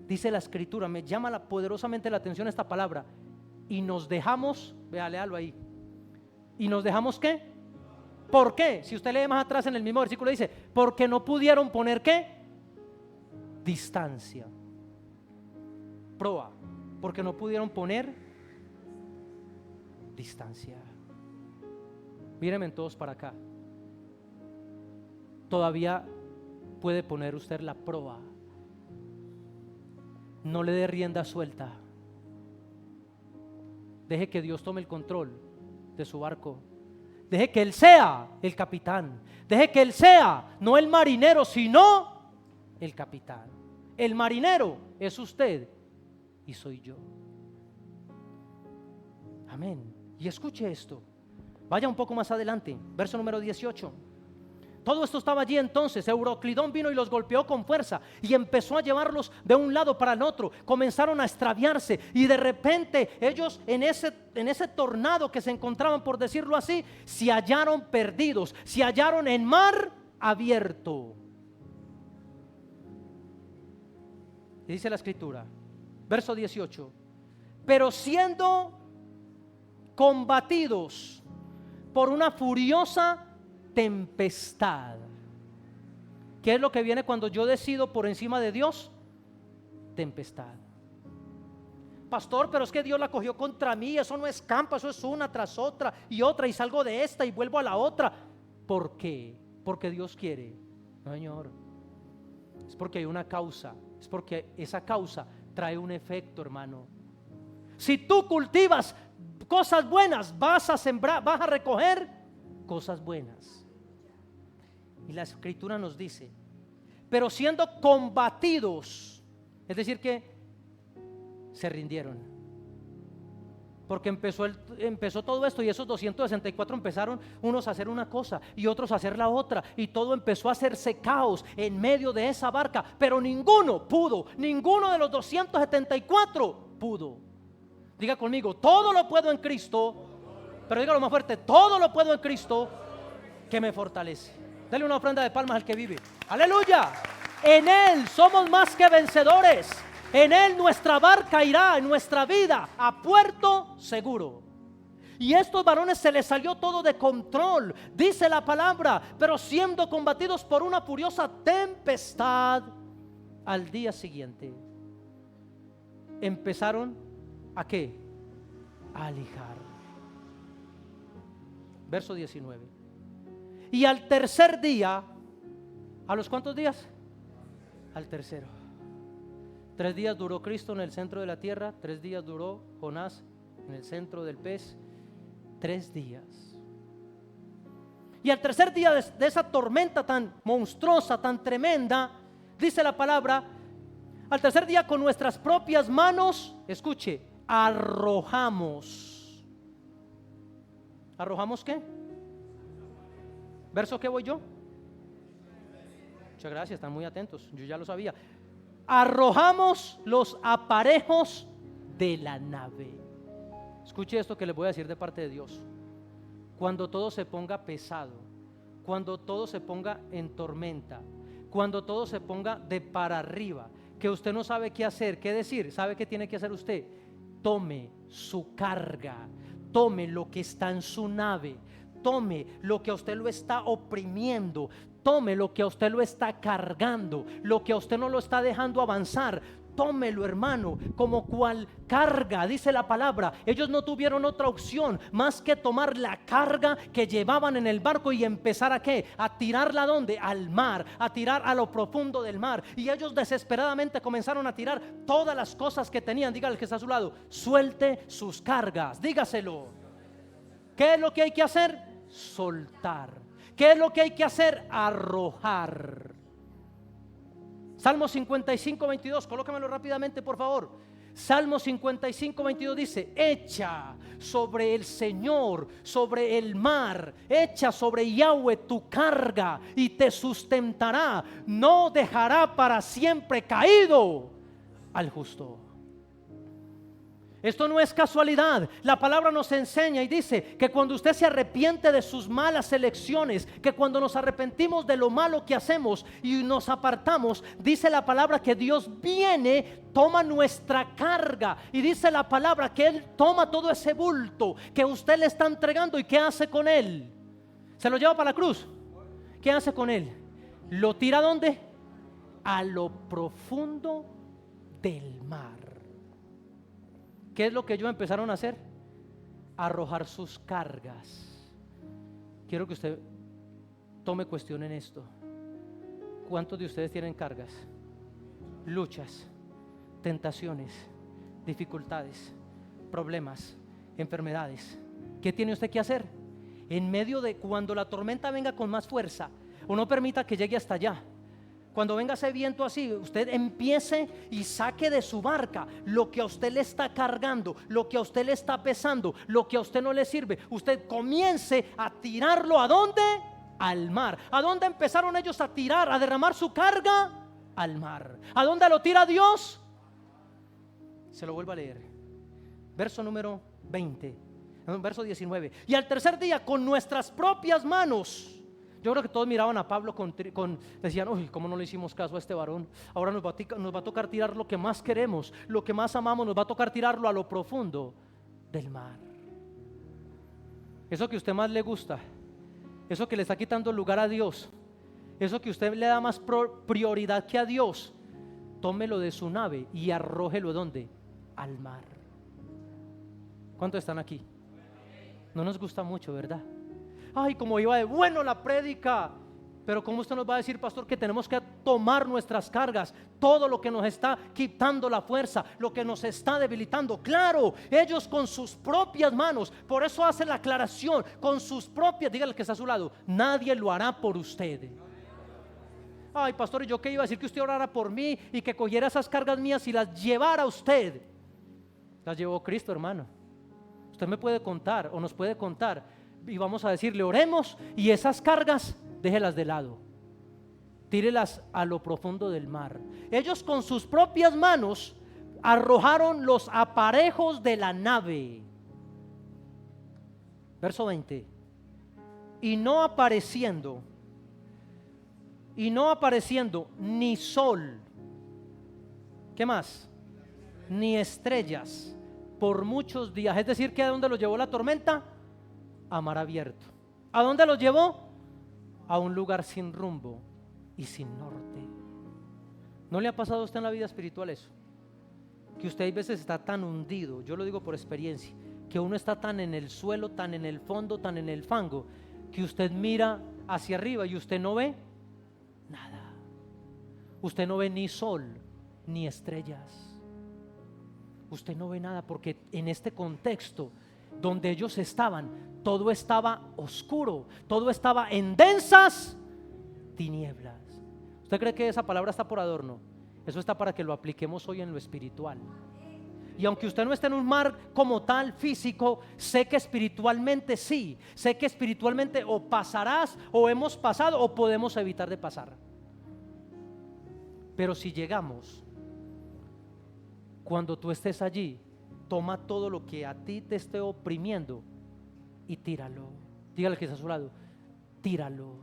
Dice la escritura, me llama poderosamente la atención esta palabra: y nos dejamos, vea, léalo ahí. ¿Y nos dejamos qué? ¿Por qué? Si usted lee más atrás en el mismo versículo dice, porque no pudieron poner ¿qué? Distancia. Proa, porque no pudieron poner distancia. Mírenme todos para acá. Todavía puede poner usted la proa. No le dé rienda suelta. Deje que Dios tome el control de su barco. Deje que Él sea el capitán. Deje que Él sea no el marinero, sino el capitán. El marinero es usted y soy yo. Amén. Y escuche esto. Vaya un poco más adelante, verso número 18. Todo esto estaba allí entonces. Euroclidón vino y los golpeó con fuerza y empezó a llevarlos de un lado para el otro. Comenzaron a extraviarse y de repente ellos en ese tornado que se encontraban, por decirlo así, se hallaron perdidos, se hallaron en mar abierto. Y dice la escritura, verso 18: pero siendo combatidos por una furiosa tempestad. ¿Qué es lo que viene cuando yo decido por encima de Dios? Tempestad. Pastor, pero es que Dios la cogió contra mí. Eso no es campo, eso es una tras otra y otra, y salgo de esta y vuelvo a la otra. ¿Por qué? Porque Dios quiere. No, Señor, es porque hay una causa. Es porque esa causa trae un efecto, hermano. Si tú cultivas cosas buenas, vas a sembrar, vas a recoger cosas buenas. Y la escritura nos dice, pero siendo combatidos, es decir que se rindieron, porque empezó todo esto, y esos 264 empezaron unos a hacer una cosa y otros a hacer la otra, y todo empezó a hacerse caos en medio de esa barca, pero ninguno de los 274 pudo. Diga conmigo, todo lo puedo en Cristo, pero dígalo más fuerte, todo lo puedo en Cristo que me fortalece. Dale una ofrenda de palmas al que vive. Aleluya. En Él somos más que vencedores. En Él nuestra barca irá, en nuestra vida, a puerto seguro. Y estos varones se les salió todo de control, dice la palabra, pero siendo combatidos por una furiosa tempestad, al día siguiente empezaron ¿a qué? A lijar. Verso 19. Y al tercer día, ¿a los cuántos días? Al tercero. 3 días duró Cristo en el centro de la tierra, 3 días duró Jonás en el centro del pez, 3 días. Y al tercer día de esa tormenta tan monstruosa, tan tremenda, dice la palabra, al tercer día con nuestras propias manos, escuche, arrojamos. ¿Arrojamos qué? ¿Verso qué voy yo? Muchas gracias, están muy atentos, yo ya lo sabía. Arrojamos los aparejos de la nave. Escuche esto que les voy a decir de parte de Dios. Cuando todo se ponga pesado, cuando todo se ponga en tormenta, cuando todo se ponga de para arriba, que usted no sabe qué hacer, qué decir, ¿sabe qué tiene que hacer usted? Tome su carga, tome lo que está en su nave, tome lo que a usted lo está oprimiendo, tome lo que a usted lo está cargando, lo que a usted no lo está dejando avanzar. Tómelo, hermano, como cual carga, dice la palabra. Ellos no tuvieron otra opción más que tomar la carga que llevaban en el barco y empezar a ¿qué? A tirarla ¿a dónde? Al mar, a tirar a lo profundo del mar. Y ellos desesperadamente comenzaron a tirar todas las cosas que tenían. Dígale al que está a su lado, suelte sus cargas, dígaselo. ¿Qué es lo que hay que hacer? Soltar. ¿Qué es lo que hay que hacer? Arrojar. Salmo 55, 22, colócamelo rápidamente por favor. Salmo 55, 22 dice, echa sobre el Señor, sobre el mar, echa sobre Yahweh tu carga y te sustentará, no dejará para siempre caído al justo. Esto no es casualidad. La palabra nos enseña y dice que cuando usted se arrepiente de sus malas elecciones, que cuando nos arrepentimos de lo malo que hacemos y nos apartamos, dice la palabra que Dios viene, toma nuestra carga y dice la palabra que Él toma todo ese bulto que usted le está entregando y ¿qué hace con él? ¿Se lo lleva para la cruz? ¿Qué hace con él? ¿Lo tira a dónde? A lo profundo del mar. ¿Qué es lo que ellos empezaron a hacer? Arrojar sus cargas. Quiero que usted tome cuestión en esto. ¿Cuántos de ustedes tienen cargas? Luchas, tentaciones, dificultades, problemas, enfermedades. ¿Qué tiene usted que hacer? En medio de cuando la tormenta venga con más fuerza, o no permita que llegue hasta allá. Cuando venga ese viento así, usted empiece y saque de su barca lo que a usted le está cargando, lo que a usted le está pesando, lo que a usted no le sirve. Usted comience a tirarlo ¿a dónde? al mar. ¿A dónde empezaron ellos a tirar, a derramar su carga? Al mar. ¿A dónde lo tira Dios? Se lo vuelvo a leer. Verso número 20, verso 19. Y al tercer día, con nuestras propias manos. Yo creo que todos miraban a Pablo decían, uy, ¿cómo no le hicimos caso a este varón? Ahora nos va a tocar tirar lo que más queremos, lo que más amamos, nos va a tocar tirarlo a lo profundo del mar. Eso que a usted más le gusta, eso que le está quitando lugar a Dios, eso que usted le da más prioridad que a Dios, tómelo de su nave y arrójelo ¿dónde? Al mar. ¿Cuántos están aquí? No nos gusta mucho, ¿verdad? Ay, como iba de bueno la prédica. Pero ¿cómo usted nos va a decir, pastor, que tenemos que tomar nuestras cargas? Todo lo que nos está quitando la fuerza, lo que nos está debilitando. Claro, ellos con sus propias manos. Por eso hace la aclaración, con sus propias. Dígale que está a su lado, nadie lo hará por usted. Ay, pastor, ¿y yo qué iba a decir? Que usted orara por mí y que cogiera esas cargas mías y las llevara a usted. Las llevó Cristo, hermano. Usted me puede contar o nos puede contar y vamos a decirle, oremos y esas cargas déjelas de lado, tírelas a lo profundo del mar. Ellos con sus propias manos arrojaron los aparejos de la nave. Verso 20. Y no apareciendo ni sol, ¿qué más? Ni estrellas por muchos días. Es decir, que ¿a dónde los llevó la tormenta? A mar abierto. ¿A dónde los llevó? A un lugar sin rumbo y sin norte. ¿No le ha pasado a usted en la vida espiritual eso? Que usted a veces está tan hundido, yo lo digo por experiencia, que uno está tan en el suelo, tan en el fondo, tan en el fango, que usted mira hacia arriba y usted no ve nada. Usted no ve ni sol ni estrellas. Usted no ve nada porque en este contexto donde ellos estaban, todo estaba oscuro, todo estaba en densas tinieblas. ¿Usted cree que esa palabra está por adorno? Eso está para que lo apliquemos hoy en lo espiritual. Y aunque usted no esté en un mar como tal físico, sé que espiritualmente sí, sé que espiritualmente o pasarás o hemos pasado o podemos evitar de pasar. Pero si llegamos, cuando tú estés allí, toma todo lo que a ti te esté oprimiendo y tíralo. Dígale que está a su lado, tíralo.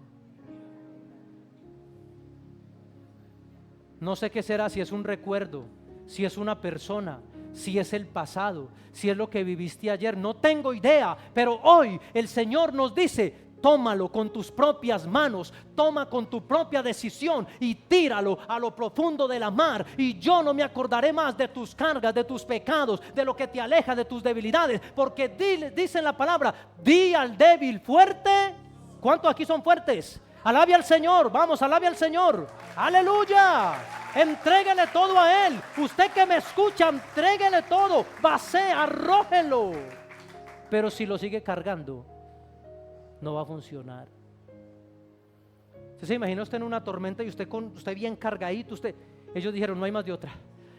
No sé qué será, si es un recuerdo, si es una persona, si es el pasado, si es lo que viviste ayer, no tengo idea, pero hoy el Señor nos dice, tómalo con tus propias manos, toma con tu propia decisión y tíralo a lo profundo de la mar, y yo no me acordaré más de tus cargas, de tus pecados, de lo que te aleja, de tus debilidades, porque dice en la palabra, di al débil fuerte. ¿Cuántos aquí son fuertes? Alabe al Señor, vamos, alabe al Señor, aleluya. Entréguele todo a Él. Usted que me escucha, entréguele todo, arrójelo. Pero si lo sigue cargando, no va a funcionar. ¿Se imagina usted en una tormenta y usted bien cargadito? Ellos dijeron, no hay más de otra,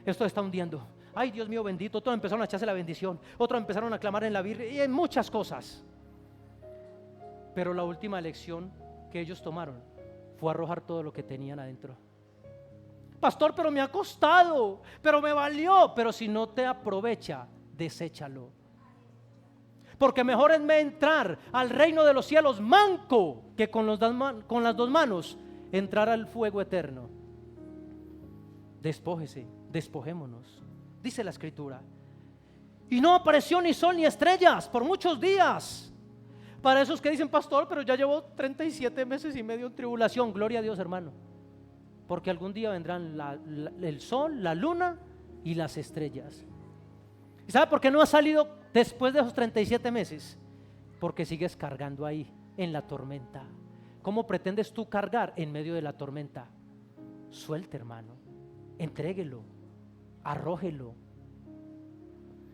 esto está hundiendo. Ay, Dios mío bendito. Otros empezaron a echarse la bendición, otros empezaron a clamar en la Biblia y en muchas cosas. Pero la última lección que ellos tomaron fue arrojar todo lo que tenían adentro. Pastor, pero me ha costado, pero me valió. Pero si no te aprovecha, deséchalo. Porque mejor es entrar al reino de los cielos manco que con las dos manos entrar al fuego eterno. Despójese, despojémonos, dice la escritura. Y no apareció ni sol ni estrellas por muchos días. Para esos que dicen, pastor, pero ya llevo 37 meses y medio en tribulación. Gloria a Dios, hermano. Porque algún día vendrán el sol, la luna y las estrellas. ¿Y sabe por qué no ha salido después de esos 37 meses? Porque sigues cargando ahí en la tormenta. ¿Cómo pretendes tú cargar en medio de la tormenta? Suelte, hermano, entréguelo, arrójelo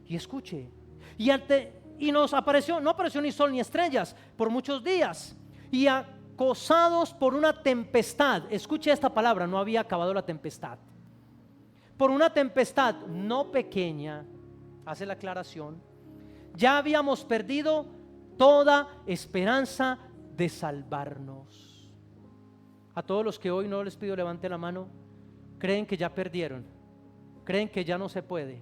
y escuche. Y no apareció ni sol ni estrellas por muchos días, y acosados por una tempestad. Escuche esta palabra, no había acabado la tempestad. Por una tempestad no pequeña, hace la aclaración, ya habíamos perdido toda esperanza de salvarnos. A todos los que hoy no les pido levante la mano, creen que ya perdieron, creen que ya no se puede,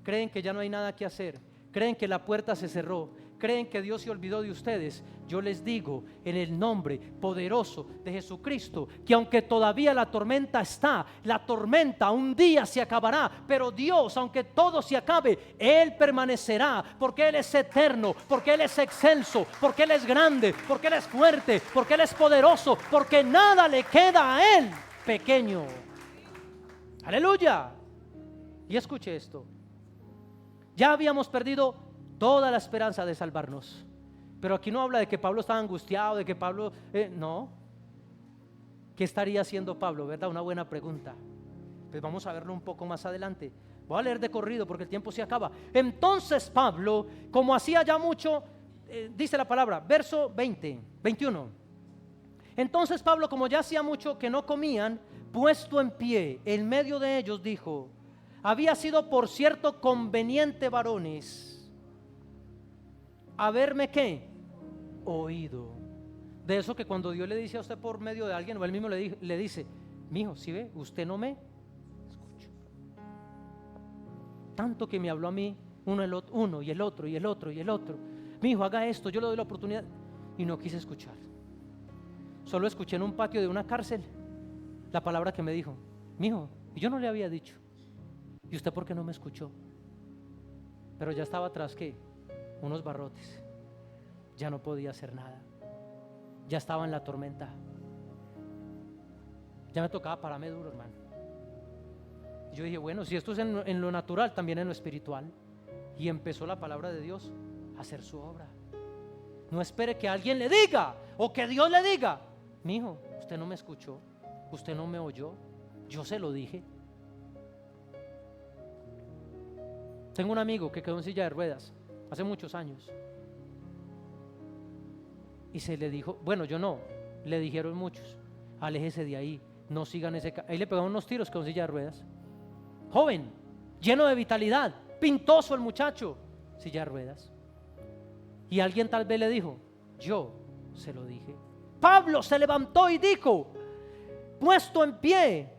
creen que ya no hay nada que hacer, creen que la puerta se cerró, creen que Dios se olvidó de ustedes. Yo les digo en el nombre poderoso de Jesucristo que aunque todavía la tormenta está, la tormenta un día se acabará, pero Dios, aunque todo se acabe, Él permanecerá, porque Él es eterno, porque Él es excelso, porque Él es grande, porque Él es fuerte, porque Él es poderoso, porque nada le queda a Él pequeño. Aleluya. Y escuche esto: ya habíamos perdido toda la esperanza de salvarnos. Pero aquí no habla de que Pablo estaba angustiado, de que Pablo, no. ¿Qué estaría haciendo Pablo? ¿Verdad? Una buena pregunta. Pues vamos a verlo un poco más adelante. Voy a leer de corrido porque el tiempo se acaba. Entonces Pablo, como hacía ya mucho, dice la palabra, verso 21. Entonces Pablo, como ya hacía mucho que no comían, puesto en pie en medio de ellos, dijo: había sido por cierto conveniente, varones, haberme ¿qué? Oído. De eso que cuando Dios le dice a usted por medio de alguien, o él mismo le dice: mijo, ¿sí ve? Usted no me escuchó. Tanto que me habló a mí uno y el otro y el otro y el otro. Mijo, haga esto, yo le doy la oportunidad. Y no quise escuchar. Solo escuché en un patio de una cárcel la palabra que me dijo: mijo, y yo no le había dicho. ¿Y usted por qué no me escuchó? Pero ya estaba atrás, ¿qué? Unos barrotes. Ya no podía hacer nada. Ya estaba en la tormenta. Ya me tocaba pararme duro, hermano. Y yo dije, bueno, si esto es en lo natural, también en lo espiritual. Y empezó la palabra de Dios a hacer su obra. No espere que alguien le diga o que Dios le diga: mijo, usted no me escuchó, usted no me oyó, yo se lo dije. Tengo un amigo que quedó en silla de ruedas hace muchos años. Y se le dijo, bueno, yo no, le dijeron muchos: aléjese de ahí, no sigan ese ahí le pegaron unos tiros con silla de ruedas. Joven, lleno de vitalidad, pintoso el muchacho, silla de ruedas. Y alguien tal vez le dijo: yo se lo dije. Pablo se levantó y dijo, puesto en pie,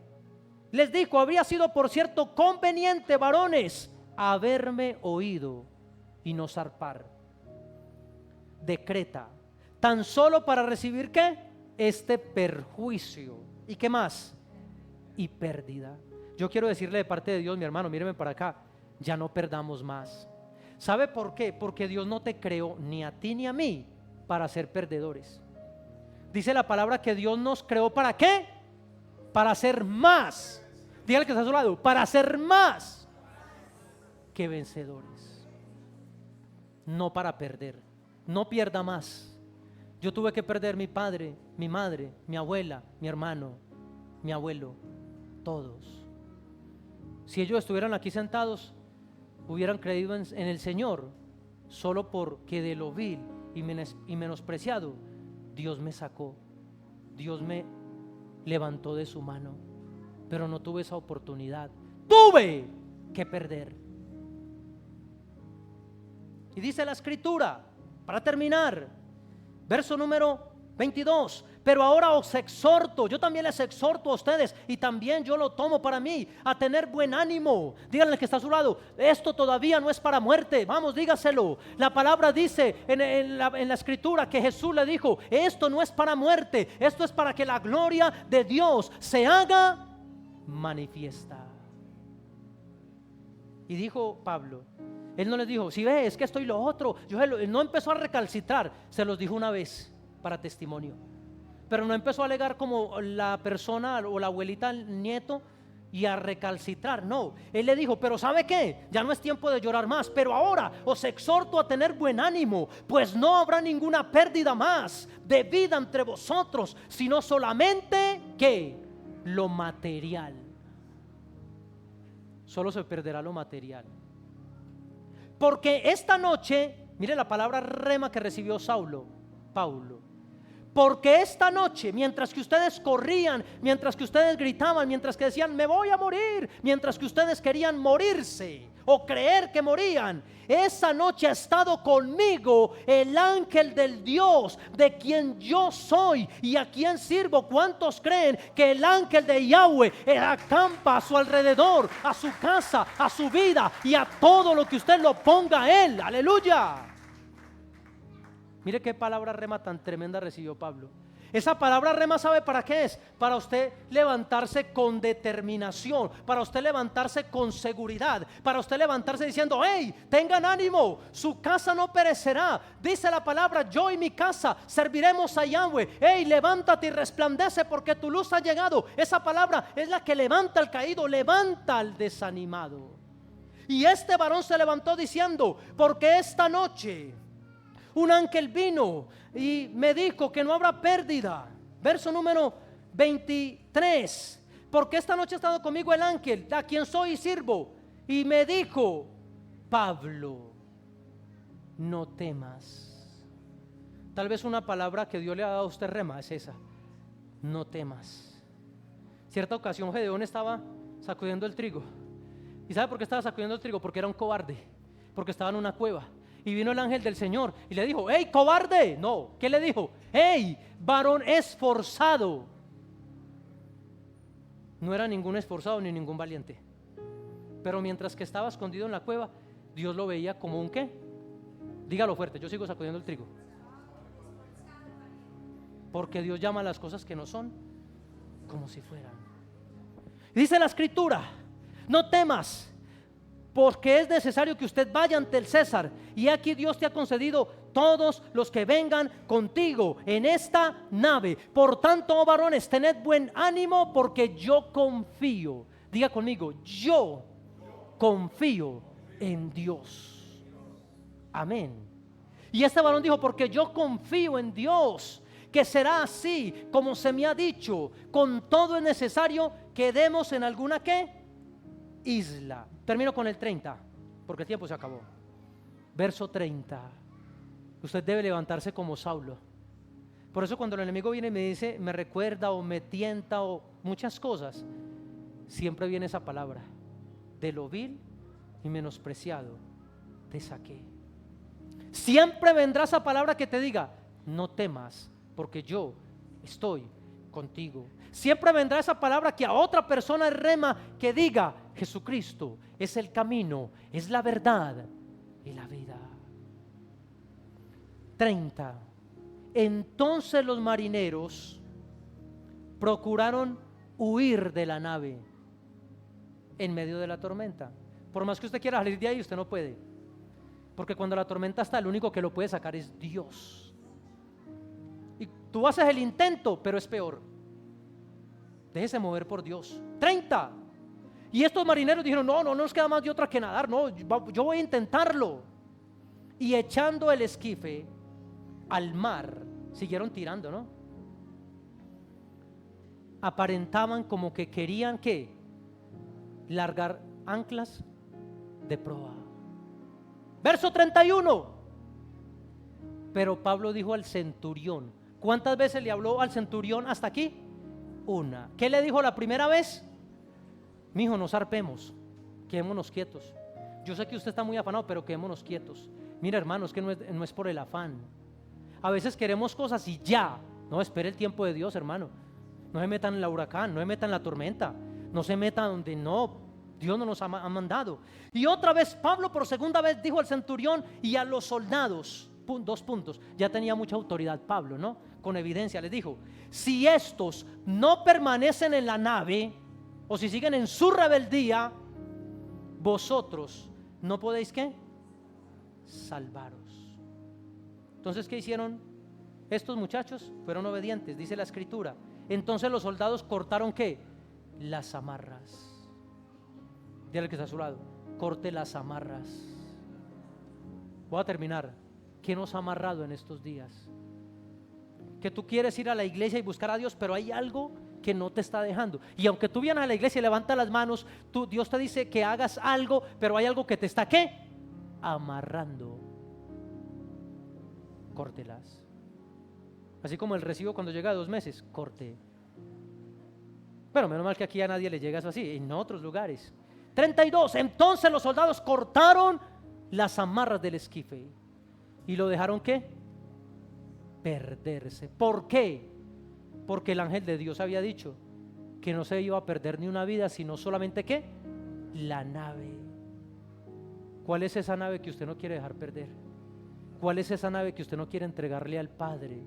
les dijo: habría sido por cierto conveniente, varones, haberme oído y no zarpar de Creta, tan solo para recibir ¿qué? Este perjuicio. ¿Y qué más? Y pérdida. Yo quiero decirle de parte de Dios, mi hermano, míreme para acá, ya no perdamos más. ¿Sabe por qué? Porque Dios no te creó ni a ti ni a mí para ser perdedores. Dice la palabra que Dios nos creó ¿para qué? Para ser más. Dígale que está a su lado, para ser más que vencedores, no para perder. No pierda más. Yo tuve que perder mi padre, mi madre, mi abuela, mi hermano, mi abuelo, todos. Si ellos estuvieran aquí sentados, hubieran creído en el Señor, solo porque de lo vil y menospreciado Dios me sacó, Dios me levantó de su mano, pero no tuve esa oportunidad, tuve que perder. Y dice la escritura, para terminar, verso número 22, pero ahora os exhorto, yo también les exhorto a ustedes, y también yo lo tomo para mí, a tener buen ánimo. Díganle que está a su lado, esto todavía no es para muerte. Vamos, dígaselo. La palabra dice en la escritura que Jesús le dijo: esto no es para muerte, esto es para que la gloria de Dios se haga manifiesta. Y dijo Pablo, él no les dijo: si ves, es que esto y lo otro. Él no empezó a recalcitrar, se los dijo una vez para testimonio. Pero no empezó a alegar como la persona o la abuelita, el nieto, y a recalcitrar. No, él le dijo: pero ¿sabe qué? Ya no es tiempo de llorar más, pero ahora os exhorto a tener buen ánimo, pues no habrá ninguna pérdida más de vida entre vosotros, sino solamente ¿qué? Lo material. Solo se perderá lo material. Porque esta noche, mire la palabra rema que recibió Paulo. Porque esta noche, mientras que ustedes corrían, mientras que ustedes gritaban, mientras que decían: me voy a morir, mientras que ustedes querían morirse o creer que morían. Esa noche ha estado conmigo el ángel del Dios de quien yo soy y a quien sirvo. ¿Cuántos creen que el ángel de Yahweh acampa a su alrededor, a su casa, a su vida y a todo lo que usted lo ponga a él? Aleluya. Mire qué palabra rema tan tremenda recibió Pablo. Esa palabra rema, ¿sabe para qué es? Para usted levantarse con determinación, para usted levantarse con seguridad, para usted levantarse diciendo: hey, tengan ánimo, su casa no perecerá. Dice la palabra: yo y mi casa serviremos a Yahweh. Hey, levántate y resplandece porque tu luz ha llegado. Esa palabra es la que levanta al caído, levanta al desanimado. Y este varón se levantó diciendo: porque esta noche un ángel vino y me dijo que no habrá pérdida. Verso número 23. Porque esta noche ha estado conmigo el ángel a quien soy y sirvo, y me dijo: Pablo, no temas. Tal vez una palabra que Dios le ha dado a usted rema es esa: no temas. Cierta ocasión Gedeón estaba sacudiendo el trigo. ¿Y sabe por qué estaba sacudiendo el trigo? Porque era un cobarde, porque estaba en una cueva. Y vino el ángel del Señor y le dijo: hey, cobarde. No, ¿qué le dijo? Hey, varón esforzado. No era ningún esforzado ni ningún valiente. Pero mientras que estaba escondido en la cueva, Dios lo veía como un ¿qué? Dígalo fuerte, yo sigo sacudiendo el trigo. Porque Dios llama a las cosas que no son como si fueran. Dice la escritura: no temas, porque es necesario que usted vaya ante el César, y aquí Dios te ha concedido todos los que vengan contigo en esta nave. Por tanto, oh varones, tened buen ánimo, porque yo confío. Diga conmigo: yo confío en Dios. Amén. Y este varón dijo: porque yo confío en Dios, que será así como se me ha dicho. Con todo es necesario que demos en alguna ¿qué? Isla. Termino con el 30, porque el tiempo se acabó. Verso 30. Usted debe levantarse como Saulo. Por eso cuando el enemigo viene y me dice, me recuerda o me tienta o muchas cosas, siempre viene esa palabra: de lo vil y menospreciado te saqué. Siempre vendrá esa palabra que te diga: no temas, porque yo estoy contigo. Siempre vendrá esa palabra que a otra persona rema, que diga: Jesucristo es el camino, es la verdad y la vida. 30. Entonces los marineros procuraron huir de la nave en medio de la tormenta. Por más que usted quiera salir de ahí, usted no puede, porque cuando la tormenta está, el único que lo puede sacar es Dios. Y tú haces el intento, pero es peor. Déjese mover por Dios. 30. Y estos marineros dijeron: no nos queda más de otra que nadar. No, yo voy a intentarlo. Y echando el esquife al mar, siguieron tirando, ¿no? Aparentaban como que querían ¿qué? Largar anclas de proa. Verso 31. Pero Pablo dijo al centurión. ¿Cuántas veces le habló al centurión hasta aquí? Una. ¿Qué le dijo la primera vez? Mijo, no zarpemos, quedémonos quietos. Yo sé que usted está muy afanado, pero quedémonos quietos. Mira, hermano, es que no es por el afán. A veces queremos cosas y ya. No, espere el tiempo de Dios, hermano. No se metan en la huracán, no se metan en la tormenta, no se metan donde no, Dios no nos ha mandado. Y otra vez Pablo por segunda vez dijo al centurión y a los soldados, 2 puntos, ya tenía mucha autoridad Pablo, ¿no? Con evidencia les dijo: si estos no permanecen en la nave, o si siguen en su rebeldía, vosotros no podéis ¿qué? Salvaros. Entonces, ¿qué hicieron estos muchachos? Fueron obedientes, dice la escritura. Entonces los soldados cortaron ¿qué? Las amarras. Dígale que está a su lado: corte las amarras. Voy a terminar. ¿Qué nos ha amarrado en estos días? Que tú quieres ir a la iglesia y buscar a Dios, pero hay algo que no te está dejando. Y aunque tú vienes a la iglesia y levantas las manos, Dios te dice que hagas algo, pero hay algo que te está ¿qué? Amarrando. Córtelas. Así como el recibo cuando llega a 2 meses, corte. Pero menos mal que aquí a nadie le llega eso así, en otros lugares. 32. Entonces los soldados cortaron las amarras del esquife y lo dejaron ¿qué? Perderse. ¿Por qué? Porque el ángel de Dios había dicho que no se iba a perder ni una vida, sino solamente ¿qué? La nave. ¿Cuál es esa nave que usted no quiere dejar perder? ¿Cuál es esa nave que usted no quiere entregarle al Padre?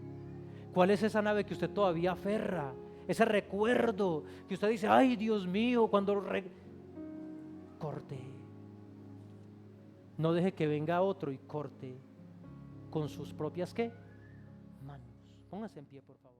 ¿Cuál es esa nave que usted todavía aferra? Ese recuerdo que usted dice, ay Dios mío, cuando corte. No deje que venga otro y corte con sus propias ¿qué? Manos. Póngase en pie, por favor.